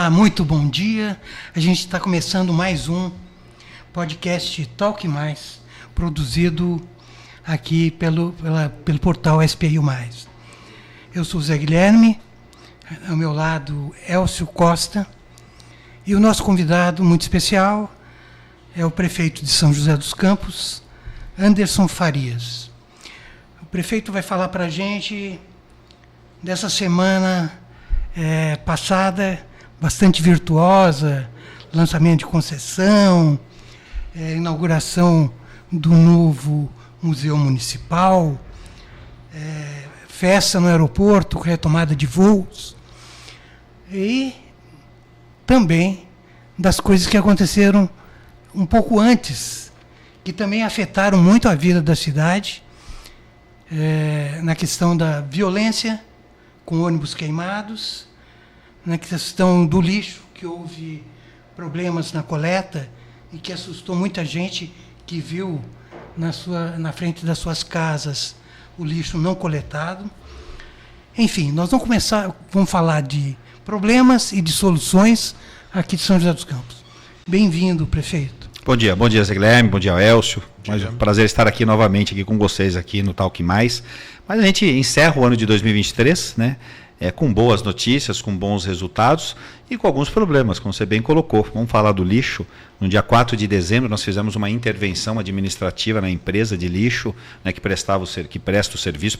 Olá, muito bom dia. A gente está começando mais um podcast Talk Mais, produzido aqui pelo portal SPI+. Eu sou o Zé Guilherme, ao meu lado Elcio Costa, e o nosso convidado muito especial é o prefeito de São José dos Campos, Anderson Farias. O prefeito vai falar para a gente dessa semana passada, bastante virtuosa, lançamento de concessão, inauguração do novo Museu Municipal, festa no aeroporto, retomada de voos, e também das coisas que aconteceram um pouco antes, que também afetaram muito a vida da cidade, na questão da violência, com ônibus queimados, na questão do lixo, que houve problemas na coleta e que assustou muita gente que viu na frente das suas casas o lixo não coletado. Enfim, nós vamos falar de problemas e de soluções aqui de São José dos Campos. Bem-vindo, prefeito. Bom dia, Zé Guilherme, bom dia, Elcio. É um prazer estar aqui novamente aqui com vocês aqui no Talk Mais. Mas a gente encerra o ano de 2023, né? Com boas notícias, com bons resultados e com alguns problemas, como você bem colocou. Vamos falar do lixo. No dia 4 de dezembro, nós fizemos uma intervenção administrativa na empresa de lixo, né, que presta o serviço,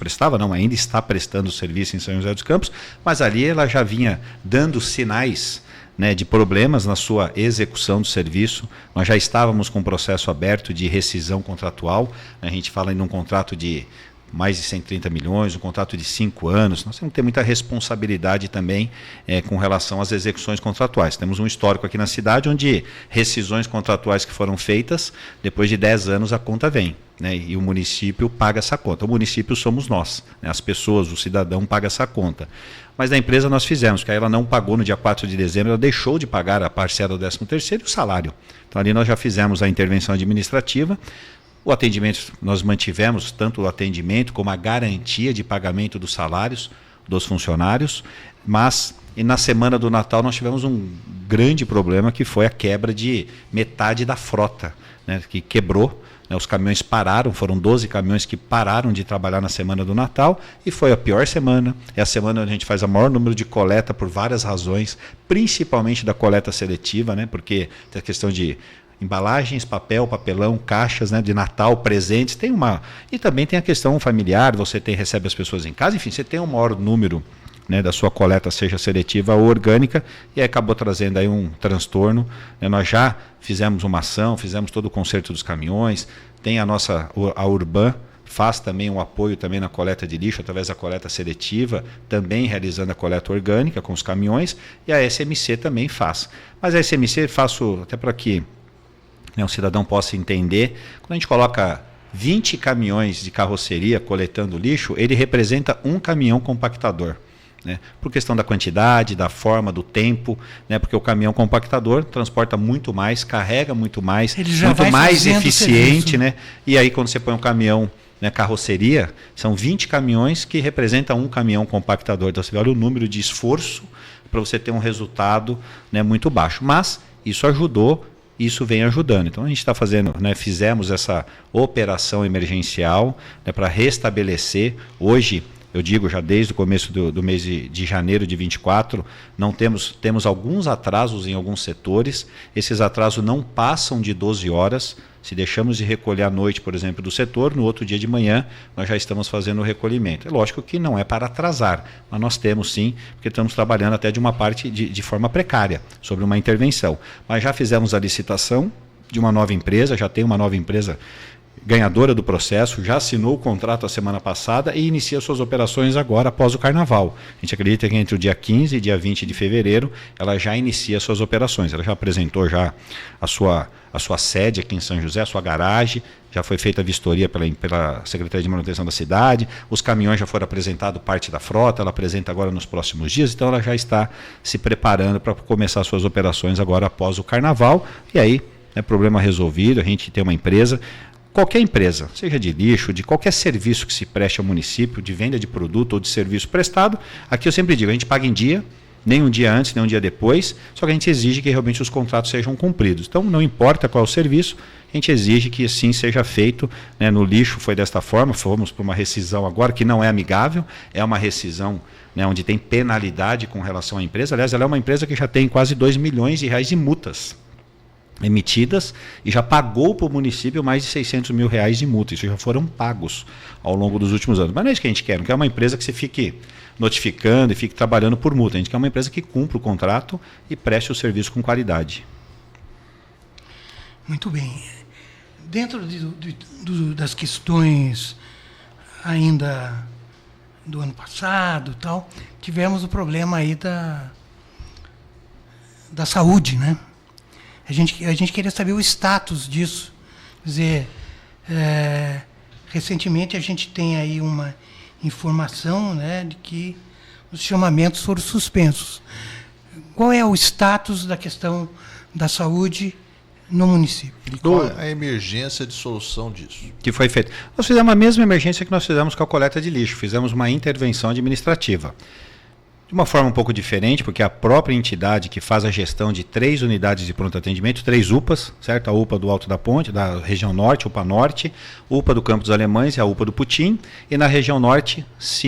ainda está prestando o serviço em São José dos Campos, mas ali ela já vinha dando sinais, né, de problemas na sua execução do serviço. Nós já estávamos com um processo aberto de rescisão contratual, né, a gente fala em um contrato de mais de 130 milhões, um contrato de 5 anos. Nós temos que ter muita responsabilidade também com relação às execuções contratuais. Temos um histórico aqui na cidade onde rescisões contratuais que foram feitas, depois de 10 anos a conta vem, né, e o município paga essa conta. O município somos nós, né, as pessoas, o cidadão paga essa conta. Mas da empresa nós fizemos, porque aí ela não pagou no dia 4 de dezembro, ela deixou de pagar a parcela do 13º e o salário. Então ali nós já fizemos a intervenção administrativa. O atendimento, nós mantivemos tanto o atendimento como a garantia de pagamento dos salários dos funcionários, mas na semana do Natal nós tivemos um grande problema, que foi a quebra de metade da frota, né, que quebrou, né, os caminhões pararam, foram 12 caminhões que pararam de trabalhar na semana do Natal, e foi a pior semana. É a semana onde a gente faz o maior número de coleta por várias razões, principalmente da coleta seletiva, né, porque tem a questão de embalagens, papel, papelão, caixas, né, de Natal, presentes, e também tem a questão familiar, você recebe as pessoas em casa, enfim, você tem um maior número, né, da sua coleta, seja seletiva ou orgânica, e aí acabou trazendo aí um transtorno, né. Nós já fizemos uma ação, fizemos todo o conserto dos caminhões, tem a Urban, faz também um apoio também na coleta de lixo, através da coleta seletiva, também realizando a coleta orgânica com os caminhões, e a SMC também faz. Mas a SMC faço até para que, né, o cidadão possa entender, quando a gente coloca 20 caminhões de carroceria coletando lixo, ele representa um caminhão compactador, né, por questão da quantidade, da forma, do tempo, né, porque o caminhão compactador transporta muito mais, carrega muito mais, muito mais eficiente, né, e aí quando você põe um caminhão, né, carroceria, são 20 caminhões que representam um caminhão compactador. Então você olha o número de esforço para você ter um resultado, né, muito baixo, mas isso ajudou. Isso vem ajudando. Então a gente está fazendo, né, fizemos essa operação emergencial, né, para restabelecer. Hoje, eu digo já desde o começo do mês de janeiro de 24, não temos alguns atrasos em alguns setores. Esses atrasos não passam de 12 horas. Se deixamos de recolher à noite, por exemplo, do setor, no outro dia de manhã nós já estamos fazendo o recolhimento. É lógico que não é para atrasar, mas nós temos sim, porque estamos trabalhando até de uma parte de forma precária, sobre uma intervenção. Mas já fizemos a licitação de uma nova empresa, já tem uma nova empresa ganhadora do processo, já assinou o contrato a semana passada e inicia suas operações agora após o Carnaval. A gente acredita que entre o dia 15 e dia 20 de fevereiro ela já inicia suas operações. Ela já apresentou já a sua sede aqui em São José, a sua garagem, já foi feita a vistoria pela Secretaria de Manutenção da cidade, os caminhões já foram apresentados, parte da frota, ela apresenta agora nos próximos dias, então ela já está se preparando para começar suas operações agora após o Carnaval, e aí, problema resolvido, a gente tem uma empresa. Qualquer empresa, seja de lixo, de qualquer serviço que se preste ao município, de venda de produto ou de serviço prestado, aqui eu sempre digo, a gente paga em dia, nem um dia antes, nem um dia depois, só que a gente exige que realmente os contratos sejam cumpridos. Então, não importa qual é o serviço, a gente exige que assim seja feito, né? No lixo foi desta forma, fomos para uma rescisão agora, que não é amigável, é uma rescisão, né, onde tem penalidade com relação à empresa. Aliás, ela é uma empresa que já tem quase 2 milhões de reais de multas emitidas e já pagou para o município mais de 600 mil reais de multa. Isso já foram pagos ao longo dos últimos anos. Mas não é isso que a gente quer, não quer uma empresa que se fique notificando e fique trabalhando por multa. A gente quer uma empresa que cumpra o contrato e preste o serviço com qualidade. Muito bem. Dentro das questões ainda do ano passado, tal, tivemos o problema aí da saúde, né? A gente queria saber o status disso. Quer dizer, recentemente a gente tem aí uma informação, né, de que os chamamentos foram suspensos. Qual é o status da questão da saúde no município? E qual é a emergência de solução disso? Que foi feito. Nós fizemos a mesma emergência que nós fizemos com a coleta de lixo. Fizemos uma intervenção administrativa. De uma forma um pouco diferente, porque a própria entidade que faz a gestão de 3 unidades de pronto atendimento, 3 UPAs, certo? A UPA do Alto da Ponte, da região norte, UPA Norte, UPA do Campo dos Alemães e a UPA do Putim, e na região norte,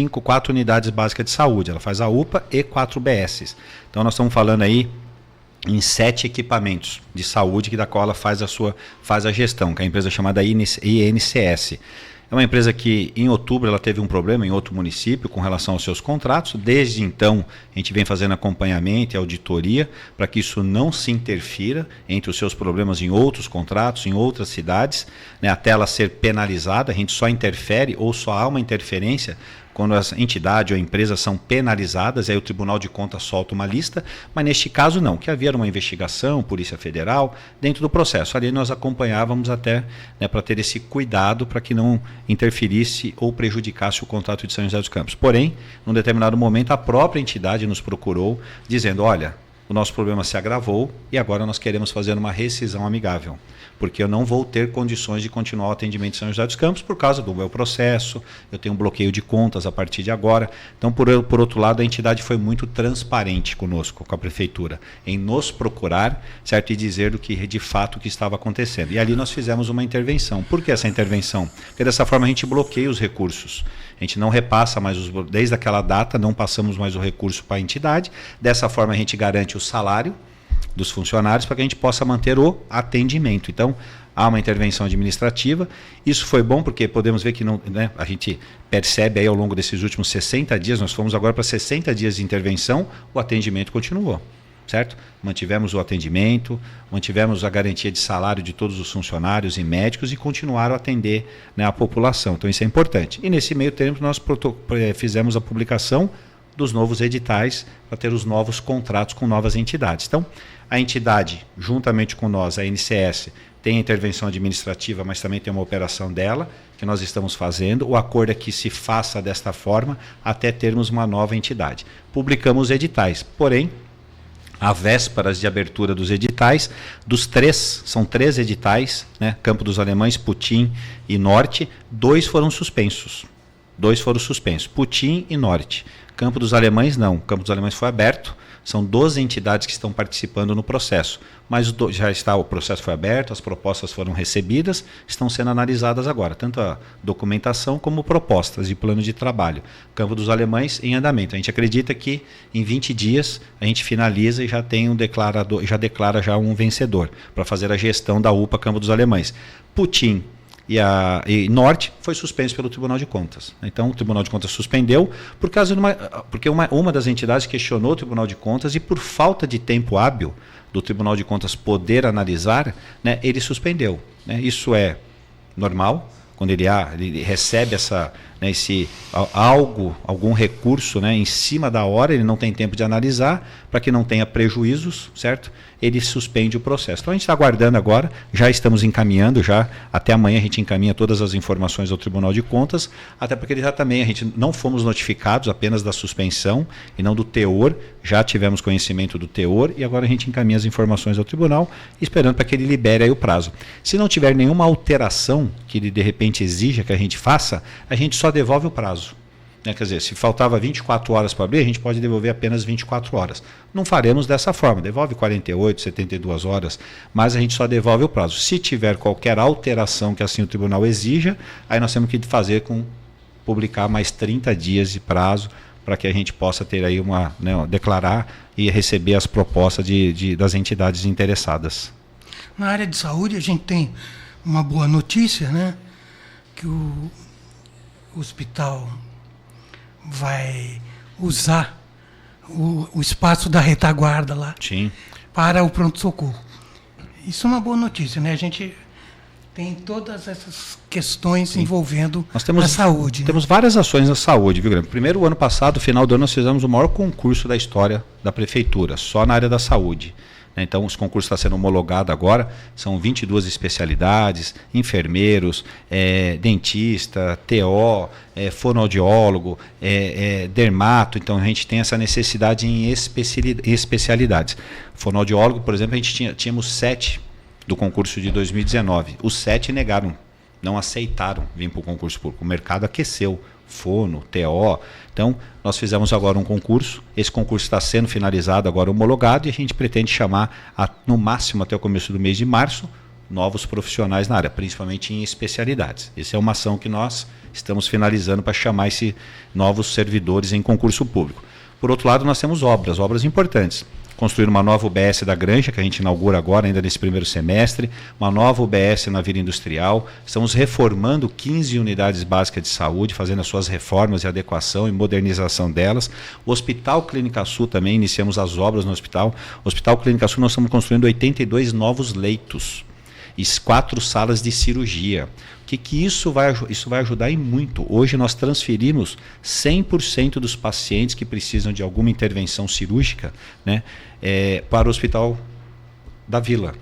4 unidades básicas de saúde. Ela faz a UPA e 4 BSs. Então nós estamos falando aí em 7 equipamentos de saúde da qual ela faz a gestão, que é a empresa chamada INCS. É uma empresa que em outubro ela teve um problema em outro município com relação aos seus contratos. Desde então a gente vem fazendo acompanhamento e auditoria para que isso não se interfira entre os seus problemas em outros contratos, em outras cidades, né, até ela ser penalizada. A gente só interfere ou só há uma interferência quando as entidades ou empresas são penalizadas, aí o Tribunal de Contas solta uma lista, mas neste caso não, que havia uma investigação, Polícia Federal, dentro do processo. Ali nós acompanhávamos até, né, para ter esse cuidado para que não interferisse ou prejudicasse o contrato de São José dos Campos. Porém, num determinado momento, a própria entidade nos procurou dizendo, olha, o nosso problema se agravou e agora nós queremos fazer uma rescisão amigável, porque eu não vou ter condições de continuar o atendimento em São José dos Campos por causa do meu processo, eu tenho um bloqueio de contas a partir de agora. Então, por outro lado, a entidade foi muito transparente conosco, com a prefeitura, em nos procurar, certo, e dizer do que de fato o que estava acontecendo. E ali nós fizemos uma intervenção. Por que essa intervenção? Porque dessa forma a gente bloqueia os recursos. A gente não repassa mais, desde aquela data, não passamos mais o recurso para a entidade. Dessa forma a gente garante o salário dos funcionários para que a gente possa manter o atendimento. Então, há uma intervenção administrativa. Isso foi bom porque podemos ver que não, né, a gente percebe aí ao longo desses últimos 60 dias, nós fomos agora para 60 dias de intervenção, o atendimento continuou, certo? Mantivemos o atendimento, mantivemos a garantia de salário de todos os funcionários e médicos e continuaram a atender, né, a população. Então, isso é importante. E nesse meio tempo nós fizemos a publicação dos novos editais para ter os novos contratos com novas entidades. Então, a entidade, juntamente com nós, a NCS, tem a intervenção administrativa, mas também tem uma operação dela, que nós estamos fazendo. O acordo é que se faça desta forma até termos uma nova entidade. Publicamos os editais, porém, à vésperas de abertura dos editais, são 3 editais, né, Campo dos Alemães, Putim e Norte, 2 foram suspensos. 2 foram suspensos, Putim e Norte. Campo dos Alemães não, Campo dos Alemães foi aberto, são 12 entidades que estão participando no processo, mas o processo foi aberto, as propostas foram recebidas, estão sendo analisadas agora, tanto a documentação como propostas de plano de trabalho. Campo dos Alemães em andamento. A gente acredita que em 20 dias a gente finaliza e já tem um declarador, já declara já um vencedor para fazer a gestão da UPA Campo dos Alemães. Putim e Norte foi suspenso pelo Tribunal de Contas. Então o Tribunal de Contas suspendeu porque uma das entidades questionou o Tribunal de Contas e por falta de tempo hábil do Tribunal de Contas poder analisar, né, ele suspendeu. Né? Isso é normal, quando ele recebe algum recurso, né, em cima da hora, ele não tem tempo de analisar, para que não tenha prejuízos, certo? Ele suspende o processo. Então a gente está aguardando agora, já estamos encaminhando, até amanhã a gente encaminha todas as informações ao Tribunal de Contas, até porque a gente não fomos notificados apenas da suspensão e não do teor, já tivemos conhecimento do teor e agora a gente encaminha as informações ao Tribunal, esperando para que ele libere aí o prazo. Se não tiver nenhuma alteração que ele de repente exija que a gente faça, a gente só devolve o prazo. né? Quer dizer, se faltava 24 horas para abrir, a gente pode devolver apenas 24 horas. Não faremos dessa forma, devolve 48, 72 horas, mas a gente só devolve o prazo. Se tiver qualquer alteração que assim o tribunal exija, aí nós temos que publicar mais 30 dias de prazo para que a gente possa ter aí declarar e receber as propostas das entidades interessadas. Na área de saúde, a gente tem uma boa notícia, né? Que o hospital vai usar o espaço da retaguarda lá. Sim. Para o pronto-socorro. Isso é uma boa notícia, né? A gente tem todas essas questões envolvendo a saúde. Temos várias ações na saúde, viu, Guilherme? Primeiro, o ano passado, no final do ano, nós fizemos o maior concurso da história da prefeitura, só na área da saúde. Então, os concursos estão sendo homologados agora, são 22 especialidades, enfermeiros, dentista, TO, fonoaudiólogo, dermato. Então, a gente tem essa necessidade em especialidades. Fonoaudiólogo, por exemplo, a gente tínhamos 7 do concurso de 2019. Os 7 negaram, não aceitaram vir para o concurso público. O mercado aqueceu. Fono, TO. Então, nós fizemos agora um concurso. Esse concurso está sendo finalizado, agora homologado, e a gente pretende chamar, no máximo até o começo do mês de março, novos profissionais na área, principalmente em especialidades. Essa é uma ação que nós estamos finalizando para chamar esses novos servidores em concurso público. Por outro lado, nós temos obras importantes. Construir uma nova UBS da Granja, que a gente inaugura agora, ainda nesse primeiro semestre, uma nova UBS na Vila Industrial. Estamos reformando 15 unidades básicas de saúde, fazendo as suas reformas e adequação e modernização delas. O Hospital Clínica Sul também, iniciamos as obras no hospital. O Hospital Clínica Sul, nós estamos construindo 82 novos leitos e 4 salas de cirurgia. Que isso vai ajudar em muito. Hoje nós transferimos 100% dos pacientes que precisam de alguma intervenção cirúrgica, né, para o Hospital da Vila.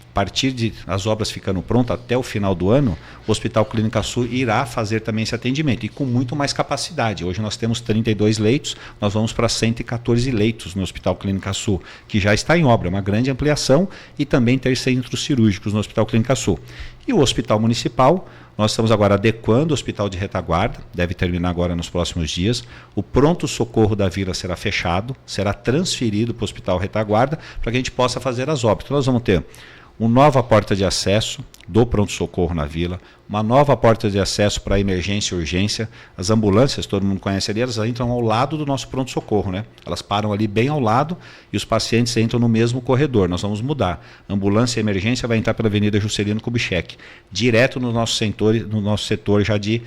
A partir de as obras ficando prontas até o final do ano, o Hospital Clínica Sul irá fazer também esse atendimento e com muito mais capacidade. Hoje nós temos 32 leitos, nós vamos para 114 leitos no Hospital Clínica Sul, que já está em obra, uma grande ampliação, e também ter centros cirúrgicos no Hospital Clínica Sul. E o Hospital Municipal, nós estamos agora adequando o Hospital de Retaguarda, deve terminar agora nos próximos dias. O pronto-socorro da Vila será fechado, será transferido para o Hospital Retaguarda, para que a gente possa fazer as obras. Então nós vamos ter uma nova porta de acesso do pronto-socorro na Vila, uma nova porta de acesso para emergência e urgência. As ambulâncias, todo mundo conhece ali, elas entram ao lado do nosso pronto-socorro, né? Elas param ali bem ao lado e os pacientes entram no mesmo corredor. Nós vamos mudar. A ambulância e emergência vai entrar pela Avenida Juscelino Kubitschek, direto no nosso setor já de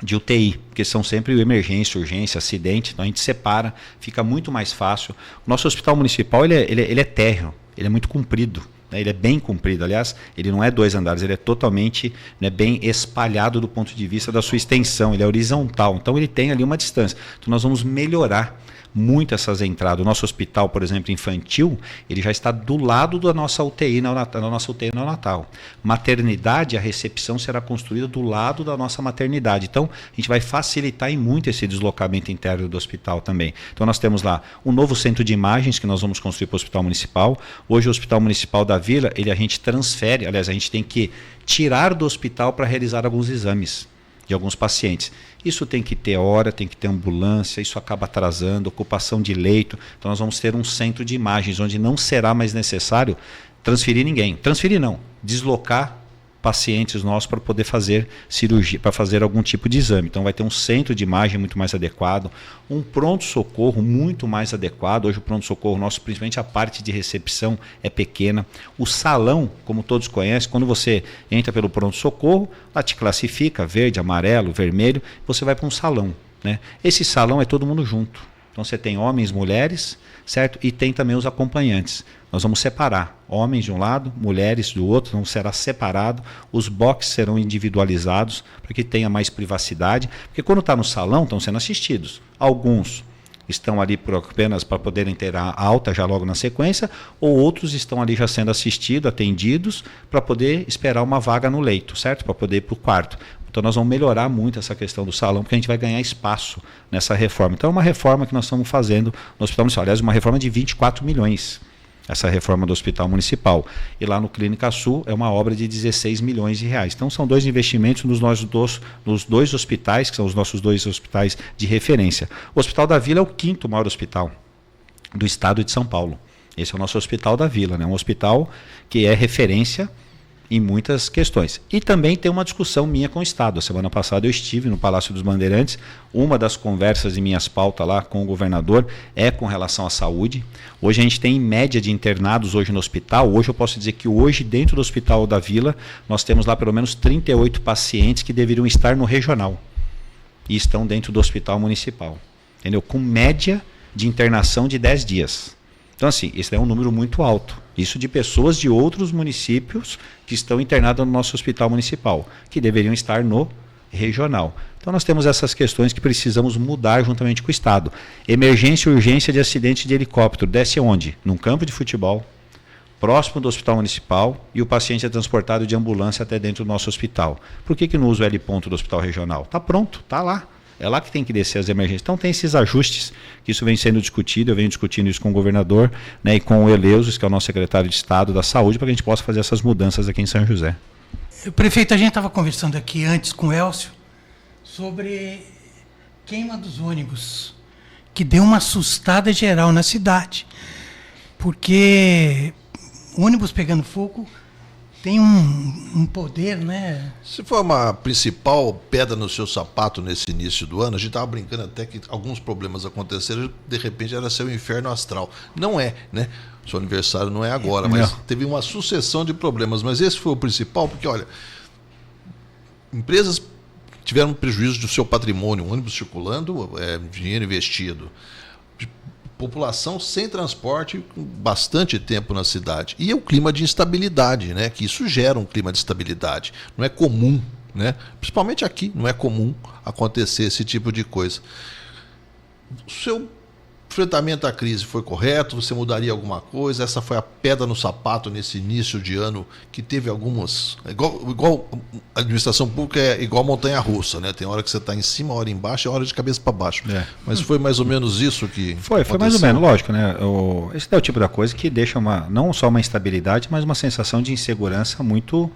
UTI, porque são sempre emergência, urgência, acidente, então a gente separa, fica muito mais fácil. O nosso hospital municipal ele é térreo, ele é muito comprido, né? Ele é bem comprido, aliás, ele não é 2 andares, ele é totalmente, né, bem espalhado do ponto de vista da sua extensão, ele é horizontal, então ele tem ali uma distância. Então nós vamos melhorar muito essas entradas. O nosso hospital, por exemplo, infantil, ele já está do lado da nossa UTI neonatal. Maternidade, a recepção será construída do lado da nossa maternidade. Então, a gente vai facilitar em muito esse deslocamento interno do hospital também. Então, nós temos lá um novo centro de imagens que nós vamos construir para o Hospital Municipal. Hoje, o Hospital Municipal da Vila, a gente transfere, aliás, a gente tem que tirar do hospital para realizar alguns exames de alguns pacientes. Isso tem que ter hora, tem que ter ambulância, isso acaba atrasando, ocupação de leito. Então nós vamos ter um centro de imagens onde não será mais necessário transferir ninguém. Transferir não, deslocar pacientes nossos para poder fazer cirurgia, para fazer algum tipo de exame. Então vai ter um centro de imagem muito mais adequado, um pronto-socorro muito mais adequado. Hoje o pronto-socorro nosso, principalmente a parte de recepção, é pequena. O salão, como todos conhecem, quando você entra pelo pronto-socorro, lá te classifica, verde, amarelo, vermelho, você vai para um salão, né? Esse salão é todo mundo junto. Então você tem homens, mulheres, certo? E tem também os acompanhantes. Nós vamos separar homens de um lado, mulheres do outro, não será separado. Os boxes serão individualizados para que tenha mais privacidade. Porque quando está no salão, estão sendo assistidos. Alguns estão ali apenas para poderem ter a alta já logo na sequência, ou outros estão ali já sendo assistidos, atendidos, para poder esperar uma vaga no leito, certo? Para poder ir para o quarto. Então nós vamos melhorar muito essa questão do salão, porque a gente vai ganhar espaço nessa reforma. Então é uma reforma que nós estamos fazendo no Hospital Municipal. Aliás, uma reforma de 24 milhões. essa reforma do Hospital Municipal. E lá no Clínica Sul é uma obra de 16 milhões de reais. Então são 2 investimentos nos 2 hospitais, que são os nossos 2 hospitais de referência. O Hospital da Vila é o 5º maior hospital do estado de São Paulo. Esse é o nosso Hospital da Vila, né? Um hospital que é referência em muitas questões. E também tem uma discussão minha com o Estado. A semana passada eu estive no Palácio dos Bandeirantes. Uma das conversas em minhas pautas lá com o governador é com relação à saúde. Hoje a gente tem média de internados hoje no hospital. Hoje eu posso dizer que hoje dentro do Hospital da Vila nós temos lá pelo menos 38 pacientes que deveriam estar no regional e estão dentro do Hospital Municipal. Entendeu? Com média de internação de 10 dias. Então, assim, esse é um número muito alto. Isso de pessoas de outros municípios que estão internadas no nosso hospital municipal, que deveriam estar no regional. Então, nós temos essas questões que precisamos mudar juntamente com o Estado. Emergência e urgência de acidente de helicóptero. Desce onde? Num campo de futebol, próximo do hospital municipal, e o paciente é transportado de ambulância até dentro do nosso hospital. Por que não usa o L-ponto do hospital regional? Está pronto, está lá. É lá que tem que descer as emergências. Então tem esses ajustes, que isso vem sendo discutido, eu venho discutindo isso com o governador, né, e com o Eleusis, que é o nosso secretário de Estado da Saúde, para que a gente possa fazer essas mudanças aqui em São José. Prefeito, a gente estava conversando aqui antes com o Elcio sobre queima dos ônibus, que deu uma assustada geral na cidade, porque ônibus pegando fogo tem um poder, né? Se for uma principal pedra no seu sapato nesse início do ano, a gente estava brincando até que alguns problemas aconteceram, de repente era seu inferno astral. Não é, né? Seu aniversário não é agora, mas teve uma sucessão de problemas. Mas esse foi o principal, porque, olha, empresas tiveram prejuízo do seu patrimônio, ônibus circulando, dinheiro investido. População sem transporte, com bastante tempo na cidade. E é o clima de instabilidade, né? Que isso gera um clima de instabilidade. Não é comum, né? Principalmente aqui, não é comum acontecer esse tipo de coisa. O seu enfrentamento à crise foi correto? Você mudaria alguma coisa? Essa foi a pedra no sapato nesse início de ano, que teve algumas... Igual a administração pública é igual montanha-russa, né? Tem hora que você está em cima, hora embaixo, e hora de cabeça para baixo. Mas foi mais ou menos isso que Foi mais ou menos, lógico, né? Esse é o tipo da coisa que deixa não só uma instabilidade, mas uma sensação de insegurança muito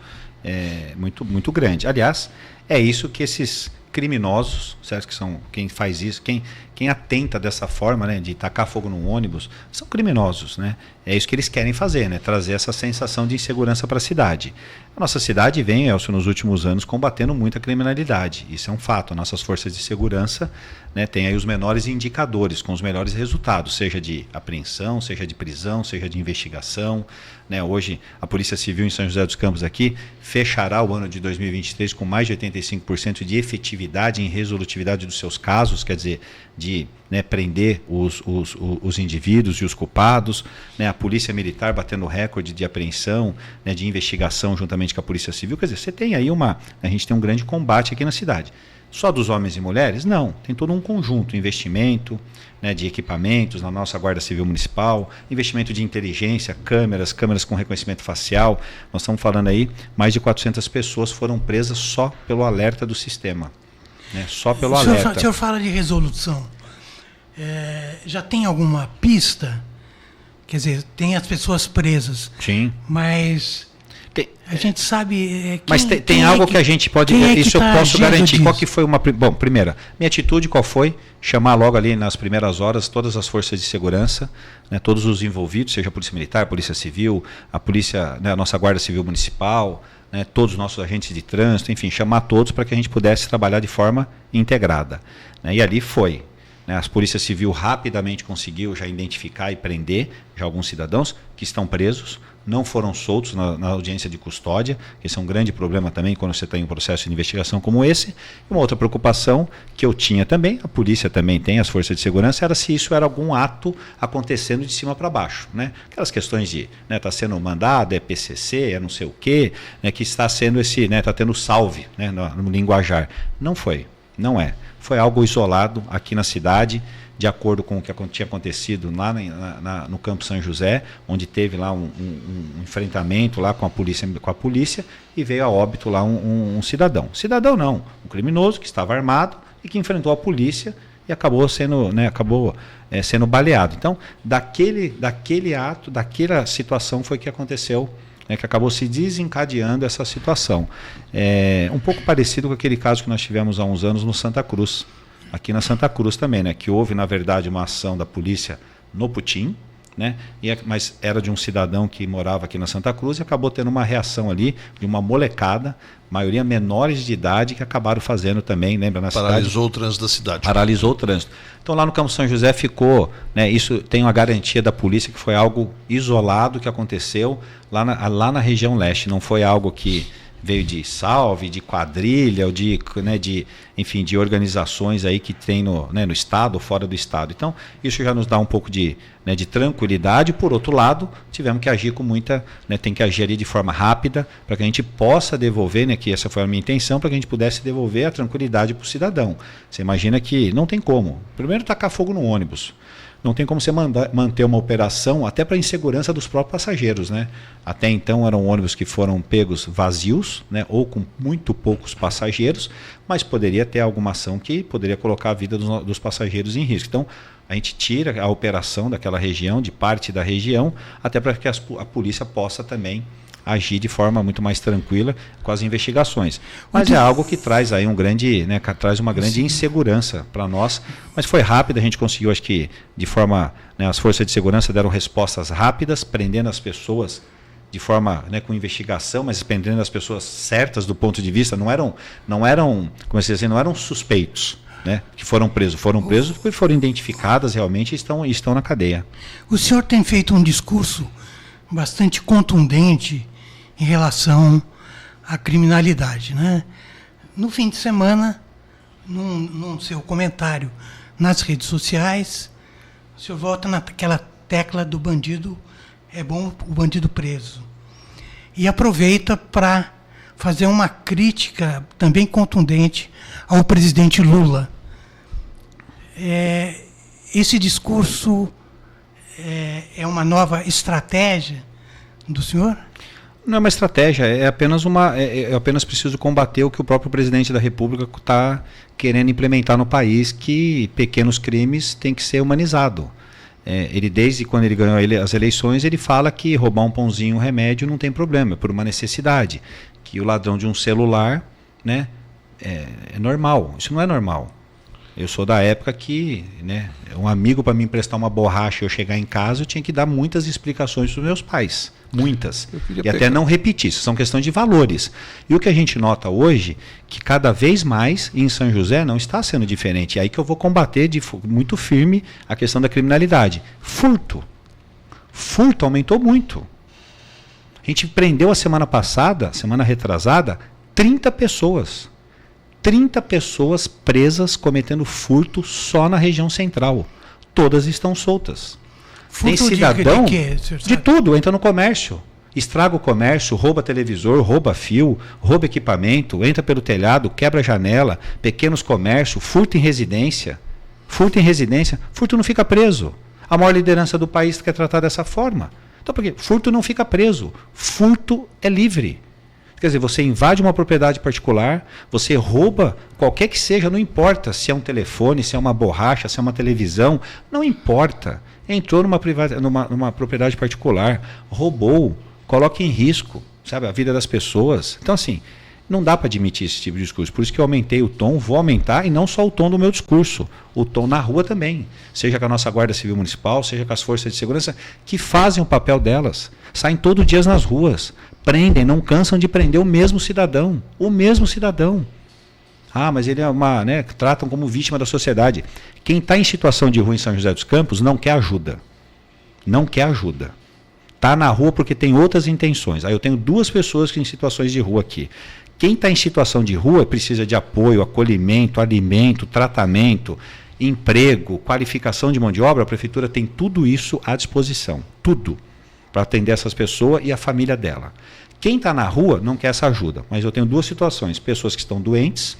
grande. Aliás, é isso que esses criminosos, certo? Que são quem faz isso, quem atenta dessa forma, né, de tacar fogo num ônibus, são criminosos, né? É isso que eles querem fazer, né? Trazer essa sensação de insegurança para a cidade. A nossa cidade vem, Elcio, nos últimos anos combatendo muita criminalidade. Isso é um fato. Nossas forças de segurança, né, têm aí os menores indicadores, com os melhores resultados, seja de apreensão, seja de prisão, seja de investigação, né? Hoje, a Polícia Civil em São José dos Campos aqui fechará o ano de 2023 com mais de 85% de efetividade em resolutividade dos seus casos, quer dizer, de, né, prender os indivíduos e os culpados, né? A Polícia Militar batendo recorde de apreensão, né, de investigação juntamente com a Polícia Civil. Quer dizer, você tem aí a gente tem um grande combate aqui na cidade. Só dos homens e mulheres? Não, tem todo um conjunto, investimento, né, de equipamentos na nossa Guarda Civil Municipal, investimento de inteligência, câmeras com reconhecimento facial. Nós estamos falando aí, mais de 400 pessoas foram presas só pelo alerta do sistema. Né, só pelo alerta. O senhor fala de resolução. Já tem alguma pista? Quer dizer, tem as pessoas presas. Sim. Mas... a gente sabe... Mas tem algo que a gente pode... Isso eu posso garantir. Disso? Qual que foi uma... Bom, primeira, minha atitude qual foi? Chamar logo ali nas primeiras horas todas as forças de segurança, né, todos os envolvidos, seja a Polícia Militar, a Polícia Civil, a Polícia, né, a nossa Guarda Civil Municipal, né, todos os nossos agentes de trânsito, enfim, chamar todos para que a gente pudesse trabalhar de forma integrada. Né, e ali foi. A Polícia Civil rapidamente conseguiu já identificar e prender já alguns cidadãos que estão presos, não foram soltos na audiência de custódia. Esse é um grande problema também quando você tem um processo de investigação como esse. E uma outra preocupação que eu tinha também, a polícia também tem, as forças de segurança, era se isso era algum ato acontecendo de cima para baixo. Né? Aquelas questões de, né, está sendo mandado, é PCC, é não sei o quê, né, que está sendo esse, né, está tendo salve, né, no linguajar. Não foi, não é. Foi algo isolado aqui na cidade, de acordo com o que tinha acontecido lá no Campo São José, onde teve lá um enfrentamento lá com a polícia e veio a óbito lá um cidadão. Cidadão não, um criminoso que estava armado e que enfrentou a polícia e acabou sendo, né, sendo baleado. Então, daquele ato, daquela situação foi que aconteceu, né, que acabou se desencadeando essa situação. Um pouco parecido com aquele caso que nós tivemos há uns anos no Santa Cruz, aqui na Santa Cruz também, né, que houve, na verdade, uma ação da polícia no Putim, né, mas era de um cidadão que morava aqui na Santa Cruz e acabou tendo uma reação ali de uma molecada, maioria menores de idade, que acabaram fazendo também, lembra, na cidade? Paralisou o trânsito da cidade. Paralisou o trânsito. Então lá no Campo São José ficou, né, isso tem uma garantia da polícia que foi algo isolado que aconteceu lá na região leste, não foi algo que veio de salve, de quadrilha, ou enfim, de organizações aí que tem no estado ou fora do estado. Então, isso já nos dá um pouco de tranquilidade. Por outro lado, tivemos que agir com muita, tem que agir ali de forma rápida para que a gente possa devolver, que essa foi a minha intenção, para que a gente pudesse devolver a tranquilidade para o cidadão. Você imagina que não tem como. Primeiro, tacar fogo no ônibus. Não tem como você manter uma operação até para a insegurança dos próprios passageiros, né? Até então eram ônibus que foram pegos vazios, né? Ou com muito poucos passageiros, mas poderia ter alguma ação que poderia colocar a vida dos passageiros em risco. Então, a gente tira a operação daquela região, de parte da região, até para que a polícia possa também agir de forma muito mais tranquila com as investigações. Mas é algo que traz aí traz uma grande insegurança para nós, mas foi rápido, a gente conseguiu, acho que de forma, as forças de segurança deram respostas rápidas, prendendo as pessoas de forma, com investigação, mas prendendo as pessoas certas do ponto de vista, não eram, como se diz, não eram suspeitos, que foram presos porque foram identificadas realmente e estão na cadeia. O senhor tem feito um discurso bastante contundente em relação à criminalidade, né? No fim de semana, num seu comentário nas redes sociais, o senhor volta naquela tecla do bandido, é bom o bandido preso. E aproveita para fazer uma crítica também contundente ao presidente Lula. Esse discurso é uma nova estratégia do senhor? Não é uma estratégia, é apenas eu apenas preciso combater o que o próprio presidente da República está querendo implementar no país, que pequenos crimes têm que ser humanizados. Ele, desde quando ele ganhou as eleições, ele fala que roubar um pãozinho, um remédio não tem problema, é por uma necessidade. Que o ladrão de um celular, é normal. Isso não é normal. Eu sou da época que, um amigo para me emprestar uma borracha e eu chegar em casa, eu tinha que dar muitas explicações para os meus pais. Muitas. E até não repetir. Isso são questões de valores. E o que a gente nota hoje, que cada vez mais em São José não está sendo diferente. É aí que eu vou combater muito firme a questão da criminalidade. Furto. Furto aumentou muito. A gente prendeu a semana passada, semana retrasada, 30 pessoas. 30 pessoas presas cometendo furto só na região central. Todas estão soltas. Furto tem cidadão de tudo, entra no comércio, estraga o comércio, rouba televisor, rouba fio, rouba equipamento, entra pelo telhado, quebra janela, pequenos comércios, furto em residência. Furto não fica preso. A maior liderança do país quer tratar dessa forma. Então por quê? Furto não fica preso. Furto é livre. Quer dizer, você invade uma propriedade particular, você rouba qualquer que seja, não importa se é um telefone, se é uma borracha, se é uma televisão, não importa. Entrou numa propriedade particular, roubou, coloca em risco, sabe, a vida das pessoas. Então, assim, não dá para admitir esse tipo de discurso. Por isso que eu aumentei o tom, vou aumentar, e não só o tom do meu discurso, o tom na rua também. Seja com a nossa Guarda Civil Municipal, seja com as forças de segurança, que fazem o papel delas. Saem todos os dias nas ruas, prendem, não cansam de prender o mesmo cidadão. O mesmo cidadão. Ah, mas ele é tratam como vítima da sociedade. Quem está em situação de rua em São José dos Campos não quer ajuda. Não quer ajuda. Está na rua porque tem outras intenções. Aí eu tenho 2 pessoas em situações de rua aqui. Quem está em situação de rua precisa de apoio, acolhimento, alimento, tratamento, emprego, qualificação de mão de obra. A prefeitura tem tudo isso à disposição. Tudo. Para atender essas pessoas e a família dela. Quem está na rua não quer essa ajuda. Mas eu tenho 2 situações. Pessoas que estão doentes,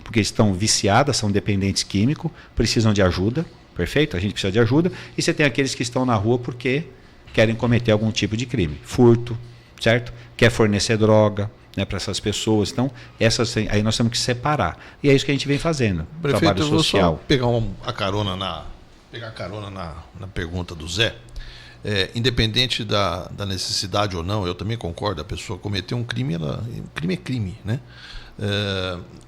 porque estão viciadas, são dependentes químicos, precisam de ajuda, perfeito? A gente precisa de ajuda. E você tem aqueles que estão na rua porque querem cometer algum tipo de crime. Furto, certo? Quer fornecer droga, né, para essas pessoas. Então, aí nós temos que separar. E é isso que a gente vem fazendo. Prefeito, trabalho eu vou social. só pegar a carona na pergunta do Zé. Independente da necessidade ou não, eu também concordo, a pessoa cometeu um crime, crime é crime, né?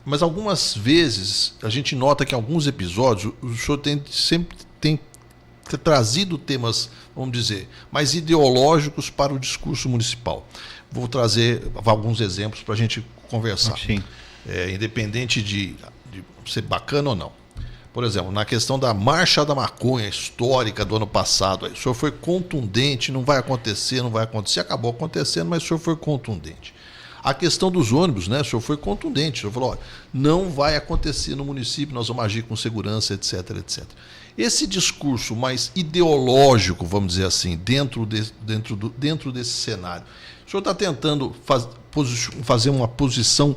Mas algumas vezes a gente nota que em alguns episódios o senhor sempre tem trazido temas, vamos dizer, mais ideológicos para o discurso municipal. Vou trazer alguns exemplos para a gente conversar. Sim. Independente de ser bacana ou não. Por exemplo, na questão da Marcha da Maconha histórica do ano passado, o senhor foi contundente, não vai acontecer, acabou acontecendo, mas o senhor foi contundente. A questão dos ônibus, né? O senhor foi contundente, o senhor falou, olha, não vai acontecer no município, nós vamos agir com segurança, etc, etc. Esse discurso mais ideológico, vamos dizer assim, dentro desse cenário, o senhor está tentando fazer uma posição,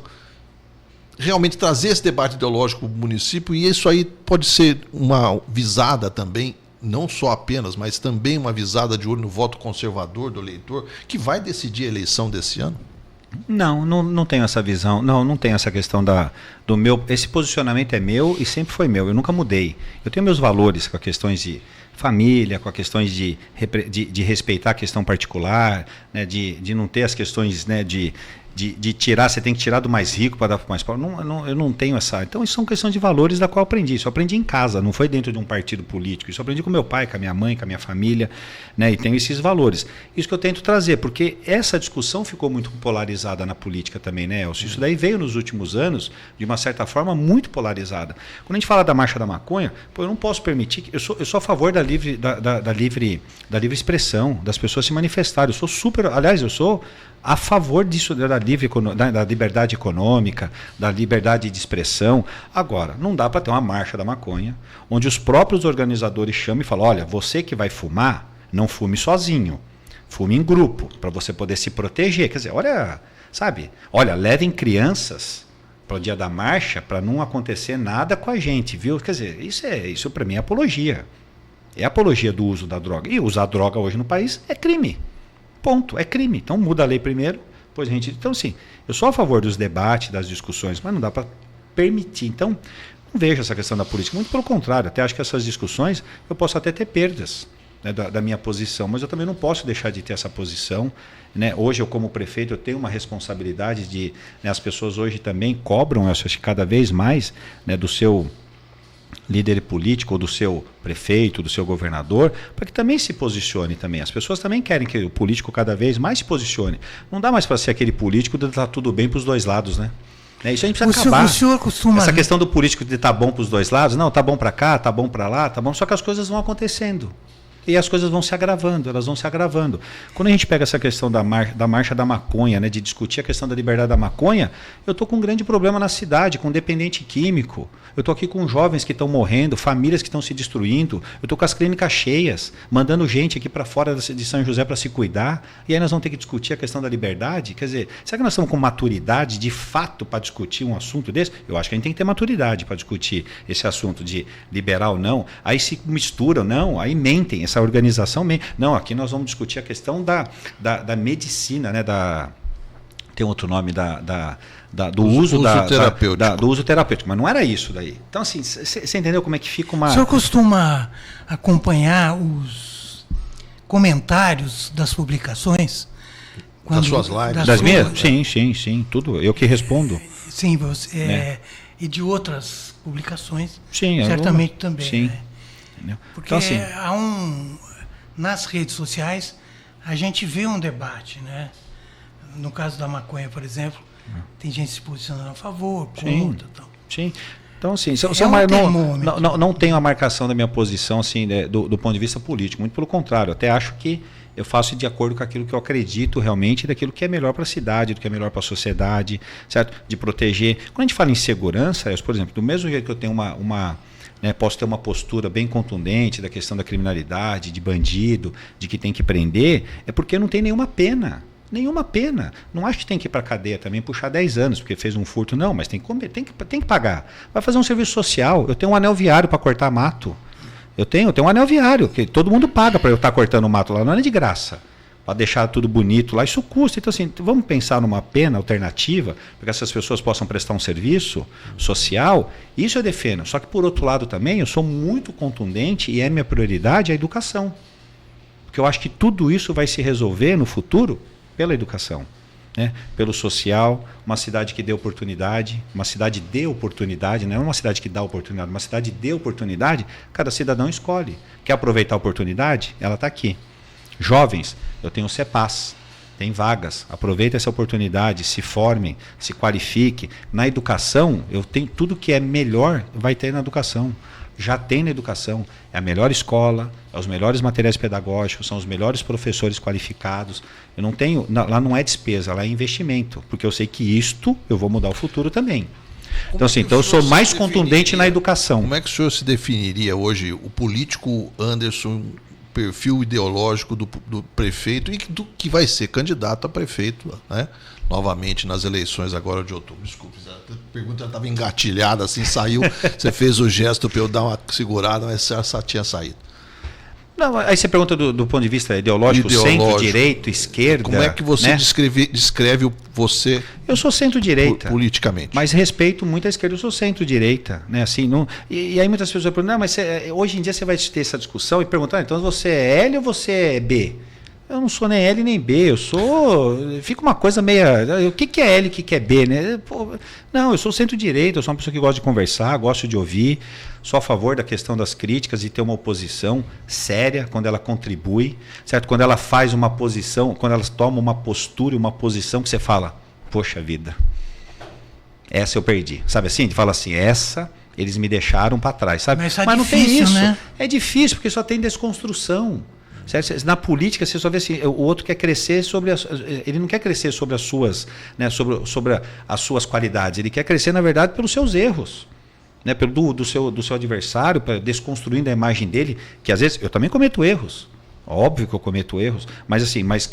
realmente trazer esse debate ideológico para o município, e isso aí pode ser uma visada também, não só apenas, mas também uma visada de olho no voto conservador do eleitor, que vai decidir a eleição desse ano? Não tenho essa visão, não tenho essa questão do meu. Esse posicionamento é meu e sempre foi meu, eu nunca mudei. Eu tenho meus valores com as questões de família, com as questões de respeitar a questão particular, né, de não ter as questões, né, de tirar, você tem que tirar do mais rico para dar para o mais pobre. Eu não tenho essa. Então, isso são questões de valores da qual eu aprendi. Isso eu aprendi em casa, não foi dentro de um partido político. Isso eu aprendi com meu pai, com a minha mãe, com a minha família, né? E tenho esses valores. Isso que eu tento trazer, porque essa discussão ficou muito polarizada na política também, né, Elcio? Isso daí veio nos últimos anos, de uma certa forma, muito polarizada. Quando a gente fala da Marcha da Maconha, eu não posso permitir. Eu sou a favor da livre expressão, das pessoas se manifestarem. Eu sou a favor disso, da liberdade econômica, da liberdade de expressão. Agora, não dá para ter uma Marcha da Maconha, onde os próprios organizadores chamam e falam, olha, você que vai fumar, não fume sozinho, fume em grupo, para você poder se proteger. Quer dizer, levem crianças para o dia da marcha, para não acontecer nada com a gente, viu? Quer dizer, isso para mim é apologia. É apologia do uso da droga. E usar droga hoje no país é crime. Ponto, é crime. Então muda a lei primeiro, depois a gente. Então, sim, eu sou a favor dos debates, das discussões, mas não dá para permitir. Então, não vejo essa questão da política. Muito pelo contrário, até acho que essas discussões eu posso até ter perdas, né, da minha posição, mas eu também não posso deixar de ter essa posição. Né? Hoje, eu, como prefeito, eu tenho uma responsabilidade de. Né, as pessoas hoje também cobram, eu acho que cada vez mais, né, do seu líder político, ou do seu prefeito, do seu governador, para que também se posicione também. As pessoas também querem que o político cada vez mais se posicione. Não dá mais para ser aquele político de estar tudo bem para os dois lados, né? Isso a gente precisa acabar. O senhor costuma... Essa questão do político de estar bom para os dois lados, não, tá bom para cá, tá bom para lá, tá bom, só que as coisas vão acontecendo. E as coisas vão se agravando, elas vão se agravando. Quando a gente pega essa questão da Marcha da Maconha, né, de discutir a questão da liberdade da maconha, eu estou com um grande problema na cidade, com dependente químico. Eu estou aqui com jovens que estão morrendo, famílias que estão se destruindo. Eu estou com as clínicas cheias, mandando gente aqui para fora de São José para se cuidar. E aí nós vamos ter que discutir a questão da liberdade? Quer dizer, será que nós estamos com maturidade de fato para discutir um assunto desse? Eu acho que a gente tem que ter maturidade para discutir esse assunto de liberar ou não. Aí se misturam, não, aí mentem. Essa organização mente. Não, aqui nós vamos discutir a questão da medicina, né? Tem outro nome do uso terapêutico. Do uso terapêutico, mas não era isso daí. Então, assim, você entendeu como é que fica uma... O senhor costuma acompanhar os comentários das publicações? Das suas lives? Das minhas? Sim, tudo. Eu que respondo. Sim, você... E de outras publicações, sim, certamente também. Sim. Né? Porque então, assim, nas redes sociais, a gente vê um debate, né? No caso da maconha, por exemplo, tem gente se posicionando a favor, contra, tal. Sim. Então, assim, não tenho a marcação da minha posição assim, do ponto de vista político, muito pelo contrário, até acho que eu faço de acordo com aquilo que eu acredito realmente, daquilo que é melhor para a cidade, do que é melhor para a sociedade, certo? De proteger. Quando a gente fala em segurança, por exemplo, do mesmo jeito que eu tenho posso ter uma postura bem contundente da questão da criminalidade, de bandido, de que tem que prender, é porque não tem nenhuma pena. Nenhuma pena. Não acho que tem que ir para a cadeia também, puxar 10 anos, porque fez um furto. Não, mas tem que pagar. Vai fazer um serviço social. Eu tenho um anel viário para cortar mato. Eu tenho um anel viário, que todo mundo paga para eu estar cortando mato lá, não é de graça. para deixar tudo bonito lá, isso custa. Então, assim, vamos pensar numa pena alternativa para que essas pessoas possam prestar um serviço social. Isso eu defendo. Só que, por outro lado, também, eu sou muito contundente e é minha prioridade a educação. Porque eu acho que tudo isso vai se resolver no futuro pela educação. Né? Pelo social, uma cidade que dê oportunidade, uma cidade de oportunidade, não é uma cidade que dá oportunidade, uma cidade de oportunidade, cada cidadão escolhe. Quer aproveitar a oportunidade? Ela está aqui. Jovens, eu tenho o CEPAS, tem vagas, aproveita essa oportunidade, se formem, se qualifiquem. Na educação, eu tenho tudo que é melhor, vai ter na educação. Já tem na educação, é a melhor escola, é os melhores materiais pedagógicos, são os melhores professores qualificados. Eu não tenho, lá não é despesa, lá é investimento, porque eu sei que isto eu vou mudar o futuro também. Então, assim, eu sou mais contundente na educação. Como é que o senhor se definiria hoje o político Anderson, perfil ideológico do prefeito e do que vai ser candidato a prefeito, né? Novamente nas eleições agora de outubro? Desculpe, a pergunta já estava engatilhada, assim, saiu, você fez o gesto para eu dar uma segurada, mas já tinha saído. Não, aí você pergunta do ponto de vista ideológico, centro-direito, esquerda. Como é que você, né, descreve você? Eu sou centro-direita. Politicamente. Mas respeito muito a esquerda, eu sou centro-direita. Né? Assim, não, e aí muitas pessoas perguntam, não, mas hoje em dia você vai ter essa discussão e perguntar, então você é L ou você é B? Eu não sou nem L nem B, eu sou... Fica uma coisa meia... O que é L e o que é B, né? Pô, não, eu sou centro-direita, eu sou uma pessoa que gosta de conversar, gosto de ouvir, sou a favor da questão das críticas e ter uma oposição séria quando ela contribui, certo? Quando ela faz uma posição, quando ela toma uma postura e uma posição que você fala, poxa vida, essa eu perdi. Sabe assim? Fala assim, essa... Eles me deixaram para trás, sabe? Mas não difícil, tem isso. Né? É difícil, porque só tem desconstrução. Certo? Na política, você só vê assim, o outro quer crescer sobre ele não quer crescer sobre as suas, né, sobre as suas qualidades, ele quer crescer, na verdade, pelos seus erros, né, do seu adversário, desconstruindo a imagem dele, que às vezes eu também cometo erros. Óbvio que eu cometo erros, mas assim, mas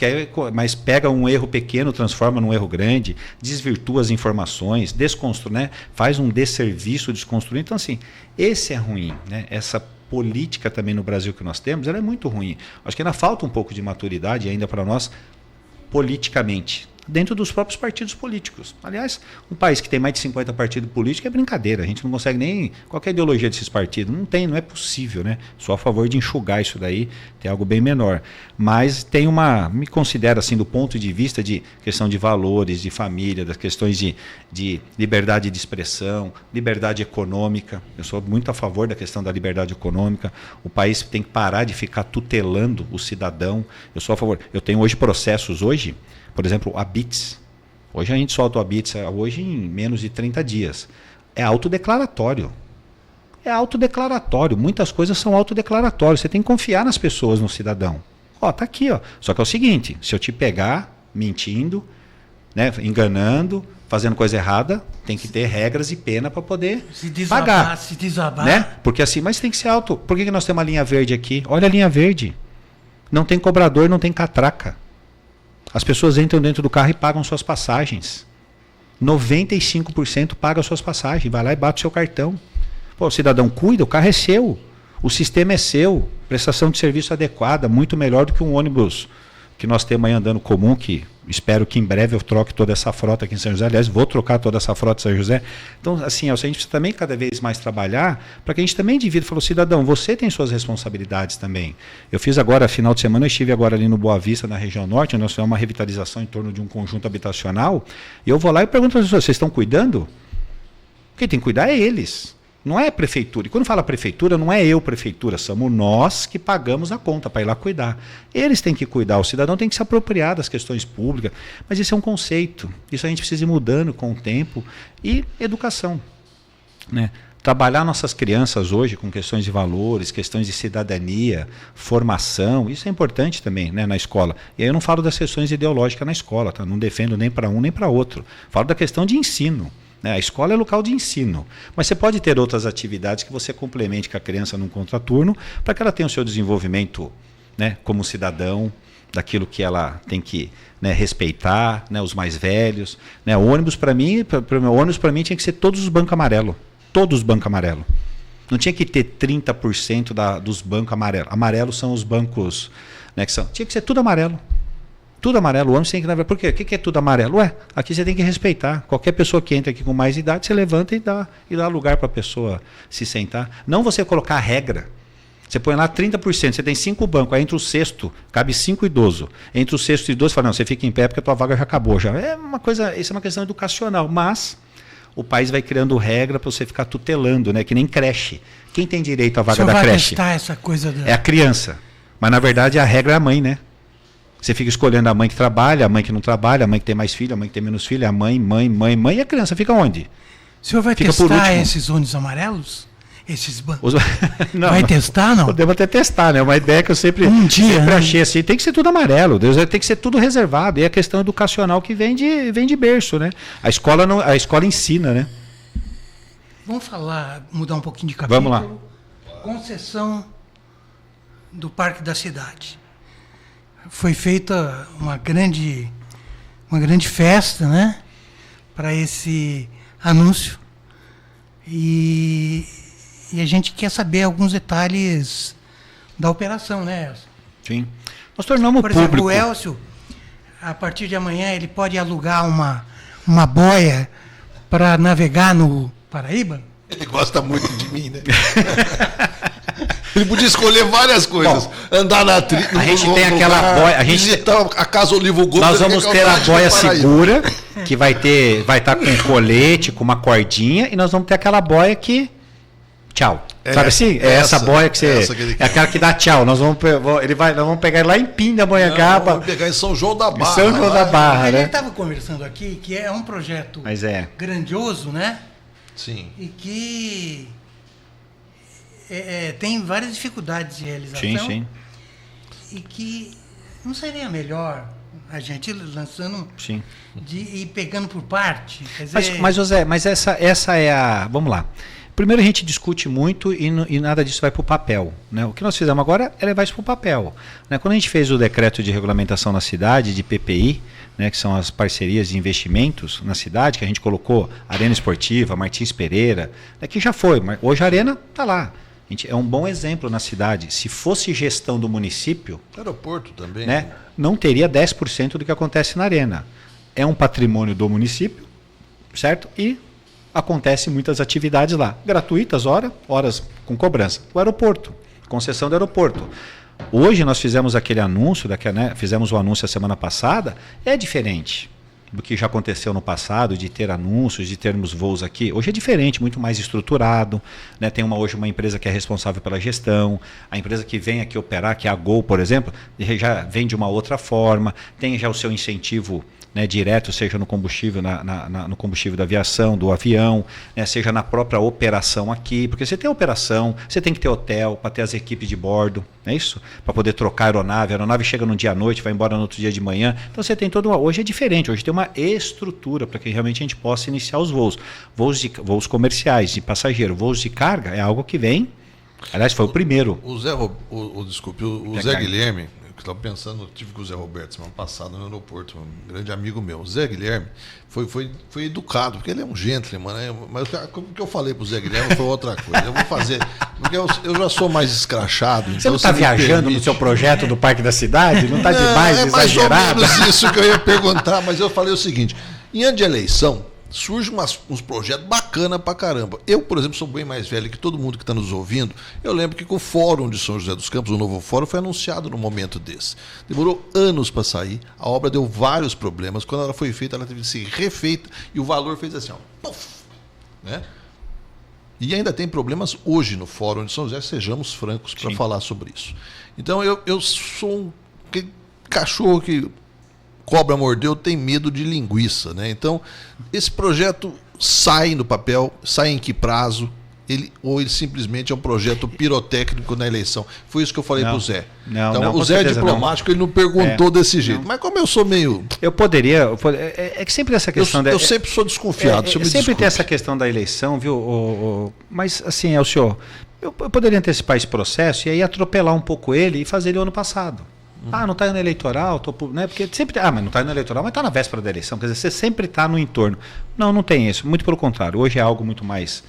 pega um erro pequeno, transforma num erro grande, desvirtua as informações, desconstrói, né, faz um desserviço, desconstruir. Então, assim, esse é ruim, né? Essa política também no Brasil que nós temos, ela é muito ruim. Acho que ainda falta um pouco de maturidade ainda para nós politicamente, dentro dos próprios partidos políticos. Aliás, um país que tem mais de 50 partidos políticos é brincadeira, a gente não consegue nem qualquer ideologia desses partidos, não é possível, né? Sou a favor de enxugar isso daí, ter algo bem menor. Mas tem me considero assim, do ponto de vista de questão de valores, de família, das questões de liberdade de expressão, liberdade econômica. Eu sou muito a favor da questão da liberdade econômica. O país tem que parar de ficar tutelando o cidadão. Eu sou a favor. Eu tenho hoje processos por exemplo, a BITS. Hoje a gente solta a BITS hoje em menos de 30 dias. É autodeclaratório. É autodeclaratório. Muitas coisas são autodeclaratórias. Você tem que confiar nas pessoas, no cidadão. Tá aqui. Só que é o seguinte, se eu te pegar mentindo, né, enganando, fazendo coisa errada, tem que ter regras e pena para poder pagar. Se desabar. Né? Porque assim, mas tem que ser alto. Por que nós temos uma linha verde aqui? Olha a linha verde. Não tem cobrador, não tem catraca. As pessoas entram dentro do carro e pagam suas passagens. 95% paga suas passagens. Vai lá e bate o seu cartão. Pô, o cidadão cuida, o carro é seu. O sistema é seu. Prestação de serviço adequada, muito melhor do que um ônibus que nós temos aí andando comum, que espero que em breve eu troque toda essa frota aqui em São José. Aliás, vou trocar toda essa frota em São José. Então, assim, a gente precisa também cada vez mais trabalhar para que a gente também divida. Falou, cidadão, você tem suas responsabilidades também. Eu fiz agora, final de semana, eu estive agora ali no Boa Vista, na região norte, nós fizemos uma revitalização em torno de um conjunto habitacional, e eu vou lá e pergunto para as pessoas, vocês estão cuidando? Quem tem que cuidar é eles. Não é a prefeitura. E quando fala prefeitura, não é eu, prefeitura. Somos nós que pagamos a conta para ir lá cuidar. Eles têm que cuidar. O cidadão tem que se apropriar das questões públicas. Mas isso é um conceito. Isso a gente precisa ir mudando com o tempo. E educação. Né? Trabalhar nossas crianças hoje com questões de valores, questões de cidadania, formação. Isso é importante também, né, na escola. E aí eu não falo das questões ideológicas na escola. Tá? Não defendo nem para um nem para outro. Falo da questão de ensino. A escola é local de ensino, mas você pode ter outras atividades que você complemente com a criança num contraturno para que ela tenha o seu desenvolvimento, né, como cidadão, daquilo que ela tem que, né, respeitar, né, os mais velhos. Né, ônibus para mim tinha que ser todos os bancos amarelos. Todos os bancos amarelos. Não tinha que ter 30% dos bancos amarelos. Amarelos são os bancos, né, tinha que ser tudo amarelo. Tudo amarelo, o ônibus tem que navegar. Por quê? O que é tudo amarelo? Aqui você tem que respeitar. Qualquer pessoa que entra aqui com mais idade, você levanta e dá lugar para a pessoa se sentar. Não você colocar a regra. Você põe lá 30%, você tem 5 bancos, aí entre o sexto, cabe 5 idosos. Entre o sexto e 12, você fala, não, você fica em pé porque a tua vaga já acabou. Isso é uma questão educacional, mas o país vai criando regra para você ficar tutelando, né? Que nem creche. Quem tem direito à vaga da creche? Vai testar essa coisa É a criança. Mas na verdade a regra é a mãe, né? Você fica escolhendo a mãe que trabalha, a mãe que não trabalha, a mãe que tem mais filho, a mãe que tem menos filho, a mãe, e a criança fica onde? O senhor vai testar esses ônibus amarelos? Esses bancos? Vai testar, não? Podemos até testar, né? Uma ideia que eu sempre achei assim, tem que ser tudo amarelo, tem que ser tudo reservado. E é a questão educacional que vem de berço, né? A escola ensina, né? Vamos mudar um pouquinho de capítulo. Vamos lá. Concessão do Parque da Cidade. Foi feita uma grande festa, né? Para esse anúncio. E a gente quer saber alguns detalhes da operação, né, Elcio? Sim. Nós tornamos público. Por exemplo, o Elcio, a partir de amanhã, ele pode alugar uma boia para navegar no Paraíba? Ele gosta muito de mim, né? Ele podia escolher várias coisas. Bom, andar na trilha. A gente tem aquela boia. Visitar a Casa Olivo Gomes. Nós vamos ter a boia segura, que vai estar com um colete, com uma cordinha, e nós vamos ter aquela boia que. Tchau. Sabe assim? É essa boia que você. É aquela que dá tchau. Nós vamos pegar lá em Pindamonhangaba. Vamos pegar em São João da Barra. São João da Barra, né? A gente estava conversando aqui que é um projeto grandioso, né? Sim. E que tem várias dificuldades de realização. Sim. E que não seria melhor a gente lançando e pegando por parte? Quer dizer... Mas José, essa é a. Vamos lá. Primeiro a gente discute muito e nada disso vai para o papel. Né? O que nós fizemos agora é levar isso para o papel. Né? Quando a gente fez o decreto de regulamentação na cidade, de PPI, né, que são as parcerias de investimentos na cidade, que a gente colocou Arena Esportiva, Martins Pereira, né, que já foi, mas hoje a Arena está lá. É um bom exemplo na cidade. Se fosse gestão do município... Aeroporto também. Né, não teria 10% do que acontece na Arena. É um patrimônio do município, certo? E acontece muitas atividades lá. Gratuitas, horas com cobrança. O aeroporto, concessão do aeroporto. Hoje nós fizemos aquele anúncio, fizemos o anúncio a semana passada, é diferente do que já aconteceu no passado, de ter anúncios, de termos voos aqui. Hoje é diferente, muito mais estruturado. Né? Tem hoje uma empresa que é responsável pela gestão, a empresa que vem aqui operar, que é a Gol, por exemplo, já vem de uma outra forma, tem já o seu incentivo, né, direto, seja no combustível, no combustível da aviação, do avião, né, seja na própria operação aqui, porque você tem operação, você tem que ter hotel para ter as equipes de bordo, não é isso? Para poder trocar a aeronave chega num dia à noite, vai embora no outro dia de manhã, então você tem hoje é diferente, hoje tem uma estrutura para que realmente a gente possa iniciar os voos comerciais, de passageiro, voos de carga, é algo que vem, aliás foi o primeiro. O Zé Guilherme, eu estava pensando, eu tive com o Zé Roberto semana passada no aeroporto, um grande amigo meu. O Zé Guilherme foi educado, porque ele é um gentleman, né? Mas o que eu falei para o Zé Guilherme foi outra coisa. Eu vou fazer, porque eu já sou mais escrachado. Você então não está viajando no seu projeto do Parque da Cidade? Não está demais exagerado? É mais ou menos isso que eu ia perguntar, mas eu falei o seguinte, em ano de eleição, surgem uns projetos bacanas pra caramba. Eu, por exemplo, sou bem mais velho que todo mundo que está nos ouvindo. Eu lembro que o Fórum de São José dos Campos, o novo fórum, foi anunciado num momento desse. Demorou anos para sair, a obra deu vários problemas. Quando ela foi feita, ela teve que ser refeita e o valor fez assim, ó, puff, né? E ainda tem problemas hoje no Fórum de São José, sejamos francos para falar sobre isso. Então, eu sou um cachorro que... Cobra mordeu, tem medo de linguiça, né? Então, esse projeto sai no papel, sai em que prazo? Ou ele simplesmente é um projeto pirotécnico na eleição? Foi isso que eu falei para o Zé. O Zé é diplomático, ele não perguntou desse jeito. Mas como eu sou meio... Eu poderia... É que sempre essa questão... Eu sempre sou desconfiado. Sempre tem essa questão da eleição, viu? Mas, assim, o senhor... Eu poderia antecipar esse processo e aí atropelar um pouco ele e fazer ele ano passado. Não está indo eleitoral, né? Porque sempre. Mas não está indo eleitoral, mas está na véspera da eleição. Quer dizer, você sempre está no entorno. Não tem isso. Muito pelo contrário. Hoje é algo muito mais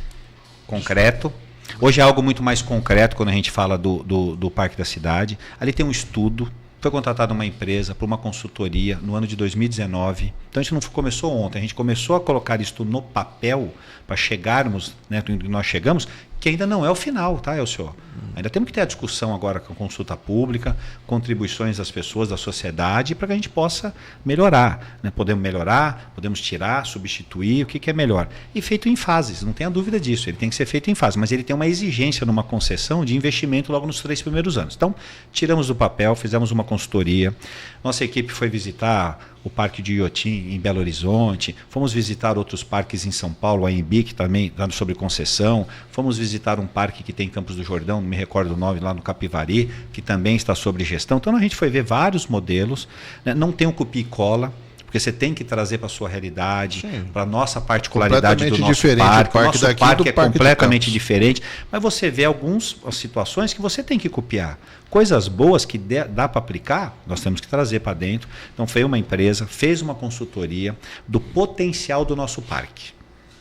concreto. Hoje é algo muito mais concreto quando a gente fala do Parque da Cidade. Ali tem um estudo, foi contratada uma empresa para uma consultoria no ano de 2019. Então isso não começou ontem, a gente começou a colocar isso no papel para chegarmos, né, onde nós chegamos, que ainda não é o final, tá, Elcio? Ainda temos que ter a discussão agora com consulta pública, contribuições das pessoas, da sociedade, para que a gente possa melhorar. Né? Podemos melhorar, podemos tirar, substituir, o que é melhor. E feito em fases, não tenha dúvida disso, ele tem que ser feito em fases, mas ele tem uma exigência numa concessão de investimento logo nos 3 primeiros anos. Então, tiramos do papel, fizemos uma consultoria, nossa equipe foi visitar o Parque de Iotim em Belo Horizonte, fomos visitar outros parques em São Paulo, a Embi, que também está sobre concessão, fomos visitar um parque que tem em Campos do Jordão, não me recordo o nome, lá no Capivari, que também está sobre gestão. Então a gente foi ver vários modelos, né? Não tem um copia e cola, porque você tem que trazer para a sua realidade, para a nossa particularidade do nosso parque. O nosso parque é completamente diferente, mas você vê algumas situações que você tem que copiar. Coisas boas que dá para aplicar, nós temos que trazer para dentro. Então foi uma empresa, fez uma consultoria do potencial do nosso parque.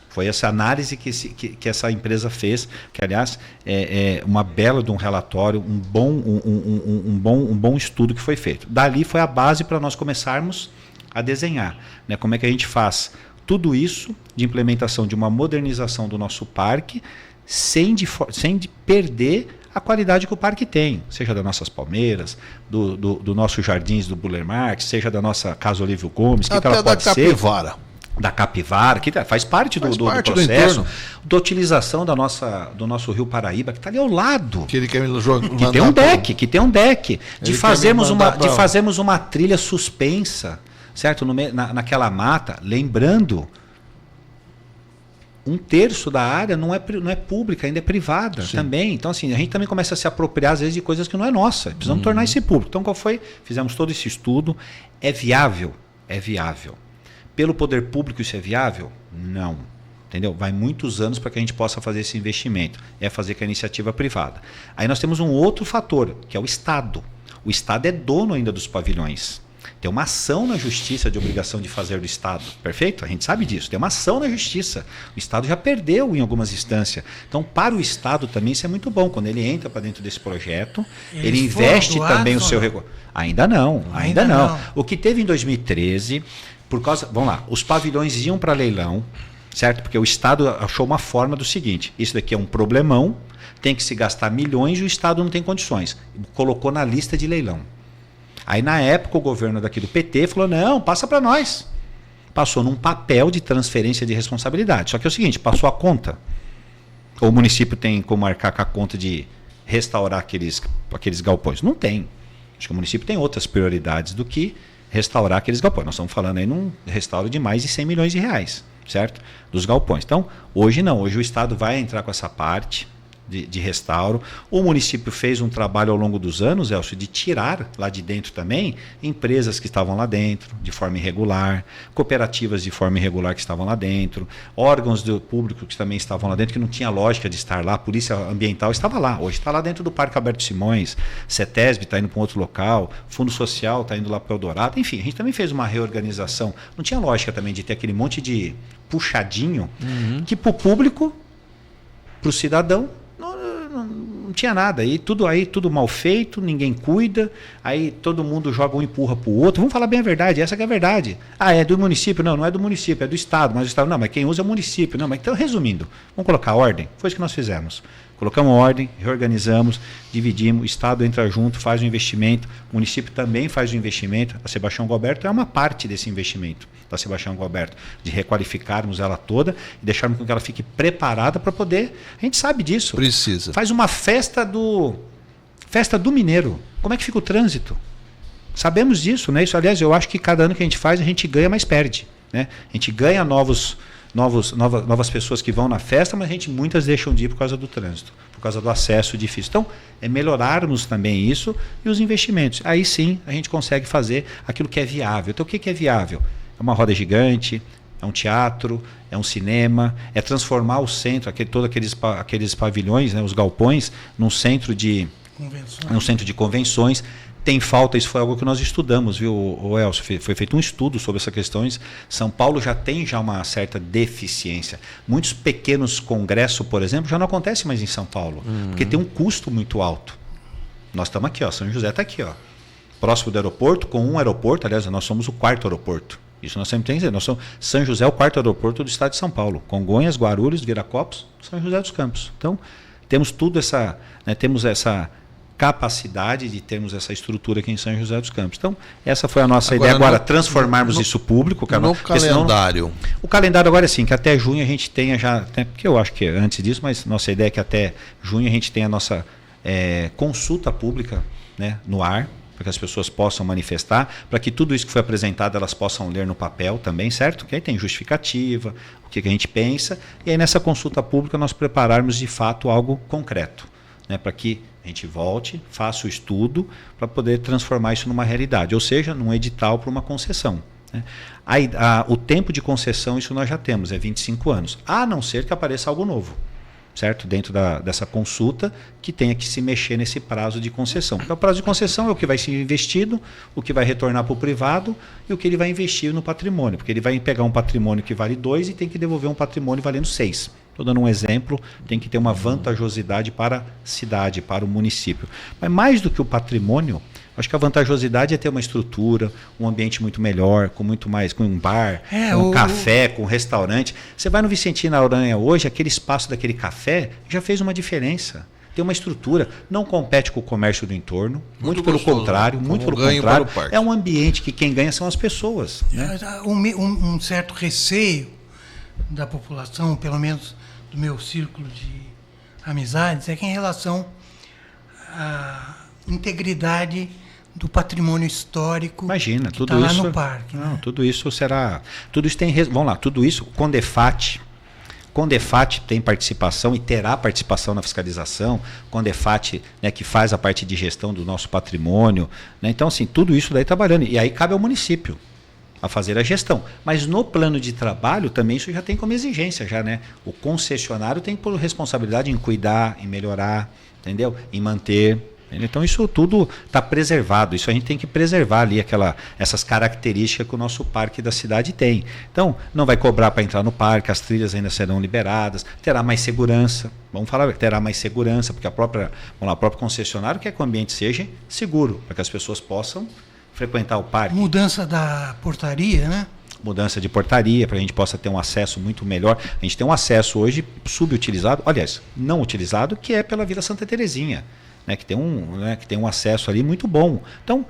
Foi essa análise que essa empresa fez, que aliás é uma bela de um relatório, um bom estudo que foi feito. Dali foi a base para nós começarmos a desenhar, né? Como é que a gente faz tudo isso de implementação de uma modernização do nosso parque sem de perder a qualidade que o parque tem, seja das nossas palmeiras, do nosso jardins do Buller Marx, seja da nossa Casa Olívio Gomes, que ela pode ser da capivara, que faz parte do processo, da utilização do nosso Rio Paraíba, que está ali ao lado. Que tem um deck, de fazermos uma trilha suspensa, certo? Naquela mata, lembrando, 1/3 da área não é pública, ainda é privada. Sim. Também. Então, assim, a gente também começa a se apropriar, às vezes, de coisas que não é nossa. Precisamos tornar isso público. Então, qual foi? Fizemos todo esse estudo. É viável? É viável. Pelo poder público isso é viável? Não. Entendeu? Vai muitos anos para que a gente possa fazer esse investimento. É fazer com a iniciativa privada. Aí nós temos um outro fator, que é o Estado. O Estado é dono ainda dos pavilhões. Tem uma ação na justiça de obrigação de fazer do Estado. Perfeito? A gente sabe disso. Tem uma ação na justiça. O Estado já perdeu em algumas instâncias. Então, para o Estado também isso é muito bom. Quando ele entra para dentro desse projeto, ele investe também o seu recurso. Ainda não. O que teve em 2013, vamos lá, os pavilhões iam para leilão, certo? Porque o Estado achou uma forma do seguinte: isso daqui é um problemão, tem que se gastar milhões e o Estado não tem condições. Colocou na lista de leilão. Aí, na época, o governo daqui do PT falou, não, passa para nós. Passou num papel de transferência de responsabilidade. Só que é o seguinte, passou a conta. Ou o município tem como arcar com a conta de restaurar aqueles galpões? Não tem. Acho que o município tem outras prioridades do que restaurar aqueles galpões. Nós estamos falando aí num restauro de mais de 100 milhões de reais, certo? Dos galpões. Então, hoje não. Hoje o Estado vai entrar com essa parte de restauro. O município fez um trabalho ao longo dos anos, Elcio, de tirar lá de dentro também empresas que estavam lá dentro de forma irregular, cooperativas de forma irregular que estavam lá dentro, órgãos do público que também estavam lá dentro, que não tinha lógica de estar lá, a Polícia Ambiental estava lá, hoje está lá dentro do Parque Alberto Simões, CETESB está indo para um outro local, Fundo Social está indo lá para o Eldorado, enfim, a gente também fez uma reorganização. Não tinha lógica também de ter aquele monte de puxadinho que para o público, para o cidadão, não tinha nada, tudo mal feito, ninguém cuida, aí todo mundo joga um empurra para o outro. Vamos falar bem a verdade, essa que é a verdade. É do município? Não é do município, é do Estado, mas o Estado não, mas quem usa é o município. Não, mas então, resumindo, vamos colocar ordem. Foi isso que nós fizemos. Colocamos ordem, reorganizamos, dividimos, o Estado entra junto, faz o investimento, o município também faz o investimento. A Sebastião Gualberto é uma parte desse investimento da Sebastião Gualberto, de requalificarmos ela toda e deixarmos com que ela fique preparada para poder. A gente sabe disso. Precisa. Faz uma festa do mineiro. Como é que fica o trânsito? Sabemos disso, né? Isso, aliás, eu acho que cada ano que a gente faz, a gente ganha, mas perde, né? A gente ganha novas pessoas que vão na festa, mas muitas deixam de ir por causa do trânsito, por causa do acesso difícil. Então, é melhorarmos também isso e os investimentos. Aí sim, a gente consegue fazer aquilo que é viável. Então, o que é viável? É uma roda gigante, é um teatro, é um cinema, é transformar o centro, todos aqueles pavilhões, né, os galpões, num centro de convenções. Tem falta, isso foi algo que nós estudamos, viu, Elcio? Foi feito um estudo sobre essas questões. São Paulo já tem uma certa deficiência. Muitos pequenos congressos, por exemplo, já não acontecem mais em São Paulo, porque tem um custo muito alto. Nós estamos aqui, São José está aqui, próximo do aeroporto, com um aeroporto. Aliás, nós somos o 4º aeroporto. Isso nós sempre temos que dizer. Nós somos, São José é o 4º aeroporto do estado de São Paulo. Congonhas, Guarulhos, Viracopos, São José dos Campos. Então, temos tudo essa, né, temos essa capacidade de termos essa estrutura aqui em São José dos Campos. Então, essa foi a nossa ideia agora, transformarmos isso público. No calendário. Senão, o calendário agora é assim, que até junho a gente tenha já, porque eu acho que antes disso, mas nossa ideia é que até junho a gente tenha a nossa consulta pública, né, no ar, para que as pessoas possam manifestar, para que tudo isso que foi apresentado elas possam ler no papel também, certo? Que aí tem justificativa, o que a gente pensa, e aí nessa consulta pública nós prepararmos de fato algo concreto, né, para que a gente volte, faça o estudo para poder transformar isso numa realidade, ou seja, num edital para uma concessão, né? O tempo de concessão, isso nós já temos, é 25 anos, a não ser que apareça algo novo, certo? Dentro dessa consulta, que tenha que se mexer nesse prazo de concessão. Porque o prazo de concessão é o que vai ser investido, o que vai retornar para o privado e o que ele vai investir no patrimônio, porque ele vai pegar um patrimônio que vale 2 e tem que devolver um patrimônio valendo 6. Estou dando um exemplo, tem que ter uma vantajosidade para a cidade, para o município. Mas mais do que o patrimônio, acho que a vantajosidade é ter uma estrutura, um ambiente muito melhor, com muito mais, com um bar, com um café, com um restaurante. Você vai no Vicentino Aranha hoje, aquele espaço daquele café já fez uma diferença. Tem uma estrutura, não compete com o comércio do entorno, muito pelo contrário, é um ambiente que quem ganha são as pessoas, né? Um certo receio da população, pelo menos do meu círculo de amizades, é que em relação à integridade do patrimônio histórico. Imagina, que tudo tá isso lá no parque. Não, né? tudo isso será, tudo isso tem, vamos lá, tudo isso Condefat tem participação e terá participação na fiscalização, Condefat, né, que faz a parte de gestão do nosso patrimônio, né? Então assim, tudo isso daí trabalhando, e aí cabe ao município a fazer a gestão. Mas no plano de trabalho também isso já tem como exigência, já, né? O concessionário tem por responsabilidade em cuidar, em melhorar, entendeu? Em manter. Então isso tudo está preservado, isso a gente tem que preservar ali essas características que o nosso parque da cidade tem. Então não vai cobrar para entrar no parque, as trilhas ainda serão liberadas, terá mais segurança, vamos falar, terá mais segurança, porque o próprio concessionário quer que o ambiente seja seguro, para que as pessoas possam frequentar o parque. Mudança da portaria, né? Mudança de portaria, para a gente possa ter um acesso muito melhor. A gente tem um acesso hoje subutilizado, aliás, não utilizado, que é pela Vila Santa Terezinha, né, que tem um acesso ali muito bom. Então,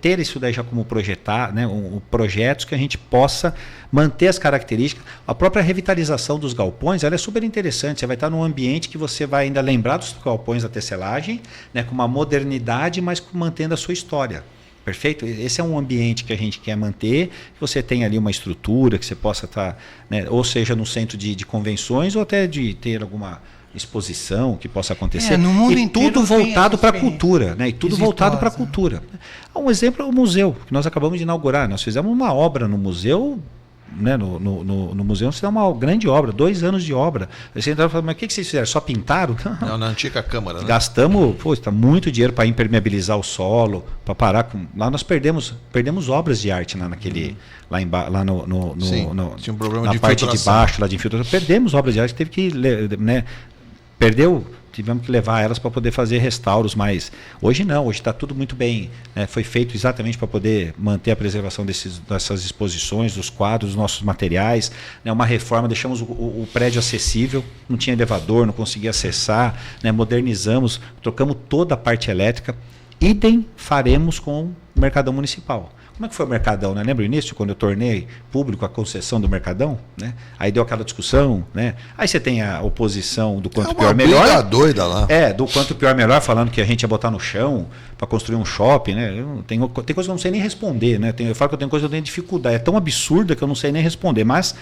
ter isso daí já como projetar, né, projetos que a gente possa manter as características. A própria revitalização dos galpões, ela é super interessante. Você vai estar num ambiente que você vai ainda lembrar dos galpões da tecelagem, né, com uma modernidade, mas mantendo a sua história. Perfeito? Esse é um ambiente que a gente quer manter, que você tem ali uma estrutura, que você possa estar, né, ou seja, no centro de convenções, ou até de ter alguma exposição que possa acontecer, no mundo e inteiro tudo voltado para a cultura, né? E tudo voltado para a né? cultura. Um exemplo é o museu, que nós acabamos de inaugurar. Nós fizemos uma obra no museu, né? No museu nós fizemos uma grande obra, 2 anos de obra. Você entrava e falava, mas o que vocês fizeram? Só pintaram? Não, na antiga Câmara, né? Gastamos, está muito dinheiro para impermeabilizar o solo, para parar com. Lá nós perdemos obras de arte naquele. Lá tinha um problema na de parte infiltração. de baixo, lá de infiltração. Perdemos obras de arte, teve que, né? Tivemos que levar elas para poder fazer restauros, mas hoje não, hoje está tudo muito bem, né? Foi feito exatamente para poder manter a preservação dessas exposições, dos quadros, dos nossos materiais, né? Uma reforma, deixamos o prédio acessível, não tinha elevador, não conseguia acessar, né? Modernizamos, trocamos toda a parte elétrica, idem faremos com o Mercadão Municipal. Como é que foi o Mercadão, né? Lembra o início, quando eu tornei público a concessão do Mercadão, né? Aí deu aquela discussão, né? Aí você tem a oposição do quanto pior melhor. Briga doida lá. Do quanto pior melhor, falando que a gente ia botar no chão para construir um shopping, né? Tem coisa que eu não sei nem responder, né? Eu falo que eu tenho coisa que eu tenho dificuldade, é tão absurda que eu não sei nem responder, mas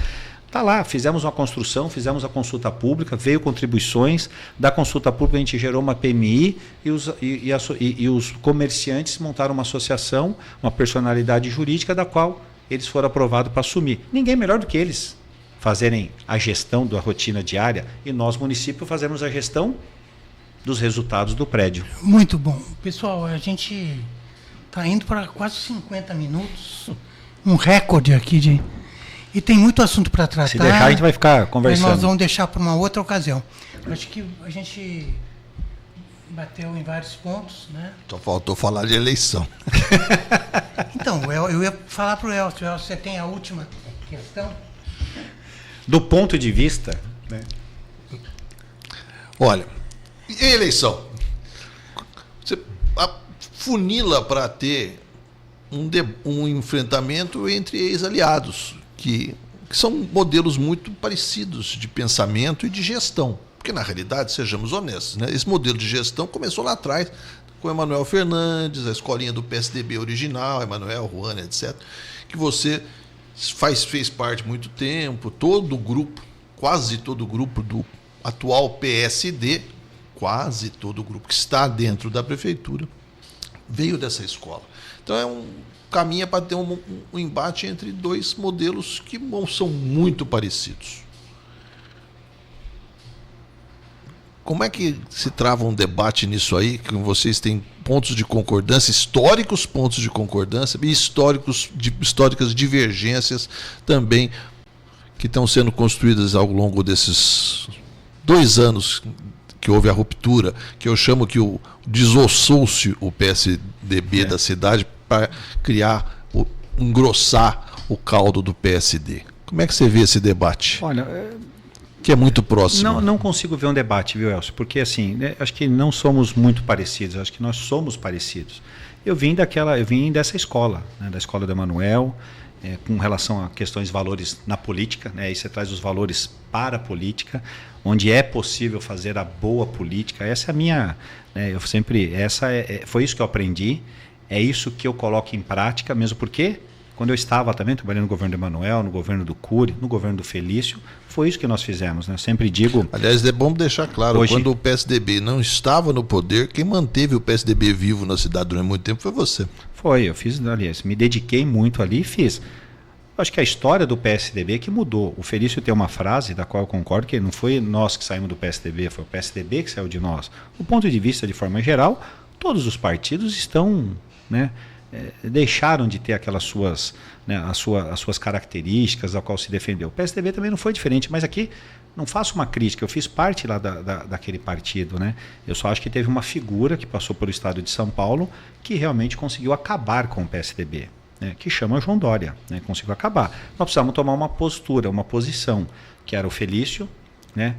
tá lá, fizemos uma construção, fizemos a consulta pública, veio contribuições, da consulta pública a gente gerou uma PMI e os comerciantes montaram uma associação, uma personalidade jurídica da qual eles foram aprovados para assumir. Ninguém melhor do que eles fazerem a gestão da rotina diária e nós, município, fazemos a gestão dos resultados do prédio. Muito bom. Pessoal, a gente está indo para quase 50 minutos, um recorde aqui E tem muito assunto para tratar. Se deixar, a gente vai ficar conversando. Mas nós vamos deixar para uma outra ocasião. Acho que a gente bateu em vários pontos, né? Só faltou falar de eleição. Então, eu ia falar para o Elcio. Elcio, você tem a última questão? Do ponto de vista, né? Olha, e eleição? Você funila para ter um enfrentamento entre ex-aliados, que são modelos muito parecidos de pensamento e de gestão. Porque, na realidade, sejamos honestos, né? Esse modelo de gestão começou lá atrás, com o Emanuel Fernandes, a escolinha do PSDB original, Emanuel, Ruana, etc., que você fez parte muito tempo, todo o grupo, quase todo o grupo do atual PSD, quase todo o grupo que está dentro da prefeitura, veio dessa escola. Então, caminha para ter um embate entre dois modelos que são muito parecidos. Como é que se trava um debate nisso aí, que vocês têm pontos de concordância, históricos pontos de concordância e históricas divergências também que estão sendo construídas ao longo desses 2 anos que houve a ruptura, que eu chamo que desossou-se o PSDB da cidade para engrossar o caldo do PSD. Como é que você vê esse debate? Olha, que é muito próximo. Não consigo ver um debate, viu, Elcio? Porque, assim, acho que não somos muito parecidos, acho que nós somos parecidos. Eu vim dessa escola, né, da escola do Emanuel, com relação a questões de valores na política, né, aí você traz os valores para a política, onde é possível fazer a boa política. Essa é a minha, né, foi isso que eu aprendi, é isso que eu coloco em prática, mesmo porque quando eu estava também trabalhando no governo do Emanuel, no governo do Cury, no governo do Felício, foi isso que nós fizemos, né? Eu sempre digo... Aliás, é bom deixar claro, hoje, quando o PSDB não estava no poder, quem manteve o PSDB vivo na cidade durante muito tempo foi você. Eu fiz, aliás, me dediquei muito ali e fiz. Acho que a história do PSDB é que mudou. O Felício tem uma frase da qual eu concordo, que não foi nós que saímos do PSDB, foi o PSDB que saiu de nós. Do ponto de vista, de forma geral, todos os partidos estão, né, deixaram de ter aquelas suas, né, as suas características a qual se defendeu. O PSDB também não foi diferente, mas aqui não faço uma crítica, eu fiz parte lá daquele partido, né? Eu só acho que teve uma figura que passou pelo estado de São Paulo que realmente conseguiu acabar com o PSDB, né, que chama João Dória, né, conseguiu acabar. Nós precisamos tomar uma postura, uma posição, que era o Felício, né,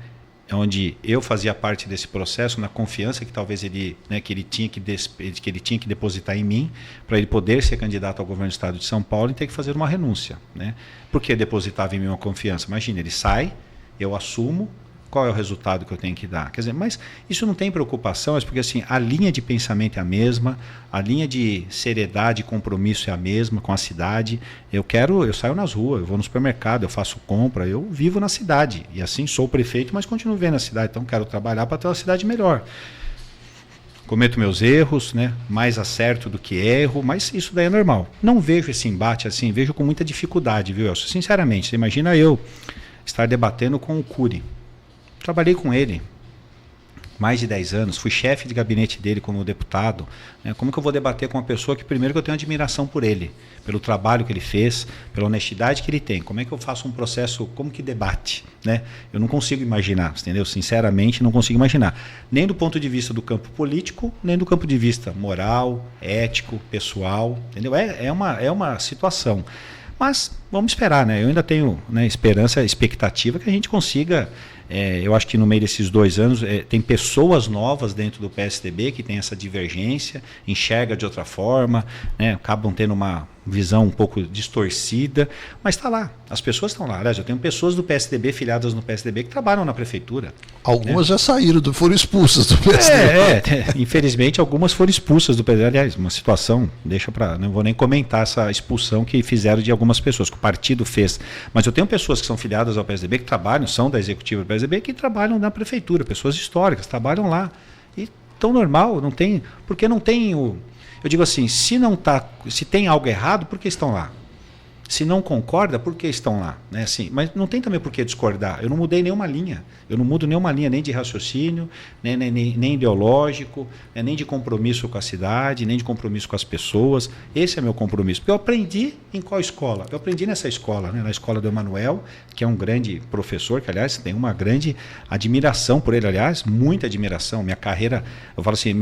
onde eu fazia parte desse processo, na confiança que talvez ele, né, que ele tinha que depositar em mim, para ele poder ser candidato ao governo do estado de São Paulo e ter que fazer uma renúncia, né? Porque depositava em mim uma confiança. Imagina, ele sai, eu assumo, qual é o resultado que eu tenho que dar? Quer dizer, mas isso não tem preocupação, é porque assim, a linha de pensamento é a mesma, a linha de seriedade e compromisso é a mesma com a cidade. Eu saio nas ruas, eu vou no supermercado, eu faço compra, eu vivo na cidade. E assim, sou prefeito, mas continuo vivendo na cidade, então quero trabalhar para ter uma cidade melhor. Cometo meus erros, né? Mais acerto do que erro, mas isso daí é normal. Não vejo esse embate assim, vejo com muita dificuldade, viu, Elcio? Sinceramente, você imagina eu estar debatendo com o Cury. Trabalhei com ele mais de 10 anos, fui chefe de gabinete dele como deputado, né? Como que eu vou debater com uma pessoa que primeiro que eu tenho admiração por ele, pelo trabalho que ele fez, pela honestidade que ele tem? Como é que eu faço um processo, como que debate, né? Eu não consigo imaginar, entendeu? Sinceramente, não consigo imaginar. Nem do ponto de vista do campo político, nem do campo de vista moral, ético, pessoal, entendeu? É uma situação. Mas vamos esperar, né? Eu ainda tenho, né, esperança, expectativa que a gente consiga. Eu acho que no meio desses 2 anos tem pessoas novas dentro do PSDB que tem essa divergência, enxerga de outra forma, né, acabam tendo uma visão um pouco distorcida, mas está lá, as pessoas estão lá. Aliás, eu tenho pessoas do PSDB, filiadas no PSDB, que trabalham na prefeitura. Algumas, né, já saíram, foram expulsas do PSDB. Infelizmente, algumas foram expulsas do PSDB. Aliás, uma situação, não vou nem comentar essa expulsão que fizeram de algumas pessoas, que o partido fez. Mas eu tenho pessoas que são filiadas ao PSDB, que trabalham, são da executiva do PSDB, que trabalham na prefeitura, pessoas históricas, trabalham lá. E tão normal, não tem, porque não tem o... Eu digo assim, se tem algo errado, por que estão lá? Se não concorda, por que estão lá? Né? Assim, mas não tem também por que discordar. Eu não mudei nenhuma linha. Eu não mudo nenhuma linha, nem de raciocínio, nem ideológico, nem de compromisso com a cidade, nem de compromisso com as pessoas. Esse é meu compromisso. Porque eu aprendi em qual escola? Eu aprendi nessa escola, né? Na escola do Emanuel, que é um grande professor, que, aliás, tem uma grande admiração por ele, aliás, muita admiração. Minha carreira, eu falo assim,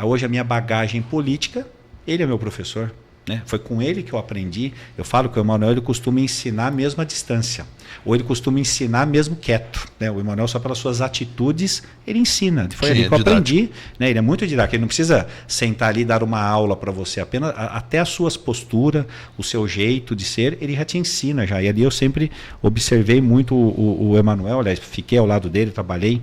hoje a minha bagagem política, ele é meu professor. Né? Foi com ele que eu aprendi. Eu falo que o Emanuel ele costuma ensinar mesmo à distância, ou ele costuma ensinar mesmo quieto. Né? O Emanuel, só pelas suas atitudes, ele ensina. Foi ali que eu aprendi. Né? Ele é muito didático, ele não precisa sentar ali e dar uma aula para você, apenas até as suas posturas, o seu jeito de ser, ele já te ensina já. E ali eu sempre observei muito o Emanuel, aliás, fiquei ao lado dele, trabalhei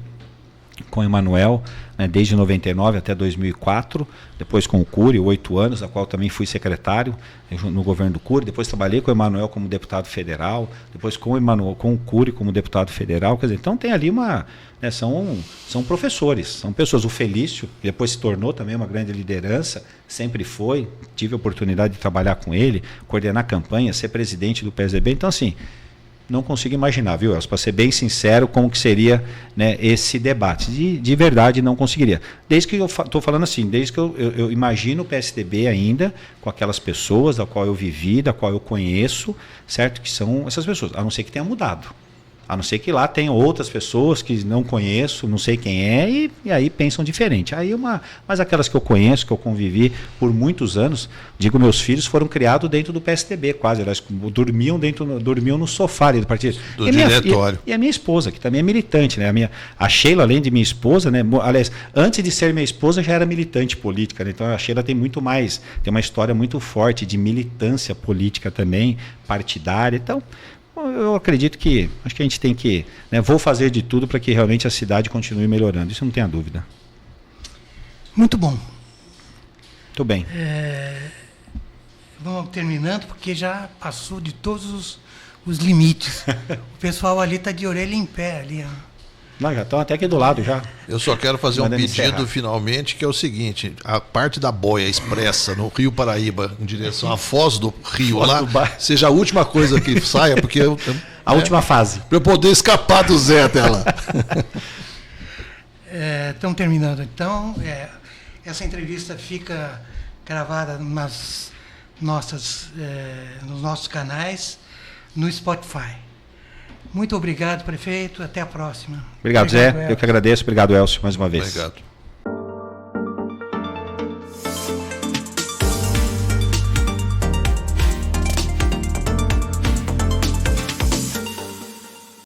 com o Emanuel, né, desde 99 até 2004, depois com o Cury, 8 anos, da qual também fui secretário no governo do Cury, depois trabalhei com o Emanuel como deputado federal, depois com o Cury como deputado federal, quer dizer, então tem ali né, são professores, são pessoas. O Felício depois se tornou também uma grande liderança, sempre foi, tive a oportunidade de trabalhar com ele, coordenar campanha, ser presidente do PSDB, então assim, não consigo imaginar, viu, Elcio? Para ser bem sincero, como que seria, né, esse debate. De verdade, não conseguiria. Desde que eu estou falando assim, desde que eu imagino o PSDB ainda com aquelas pessoas da qual eu vivi, da qual eu conheço, certo? Que são essas pessoas, a não ser que tenha mudado. A não ser que lá tenham outras pessoas que não conheço, não sei quem é, e aí pensam diferente. Mas aquelas que eu conheço, que eu convivi por muitos anos, digo, meus filhos foram criados dentro do PSDB, quase. Eles dormiam no sofá do partido. Do diretório. E a minha esposa, que também é militante, né? A Sheila, além de minha esposa, né? Aliás, antes de ser minha esposa, já era militante política, né? Então a Sheila tem uma história muito forte de militância política também, partidária. Então, eu acredito que, acho que a gente tem que, né, vou fazer de tudo para que realmente a cidade continue melhorando, isso não tenha dúvida. Muito bom. Muito bem. Vamos terminando, porque já passou de todos os limites. O pessoal ali está de orelha em pé ali, ó. Não, já estão até aqui do lado já. Eu só quero fazer um pedido finalmente, que é o seguinte: a parte da boia expressa no Rio Paraíba, em direção à Foz do Rio, lá, seja a última coisa que saia, porque a última fase. Para eu poder escapar do Zé até lá. Estamos terminando. Então, essa entrevista fica gravada nos nossos canais, no Spotify. Muito obrigado, prefeito. Até a próxima. Obrigado, Zé. Eu que agradeço. Obrigado, Elcio, mais uma vez. Obrigado.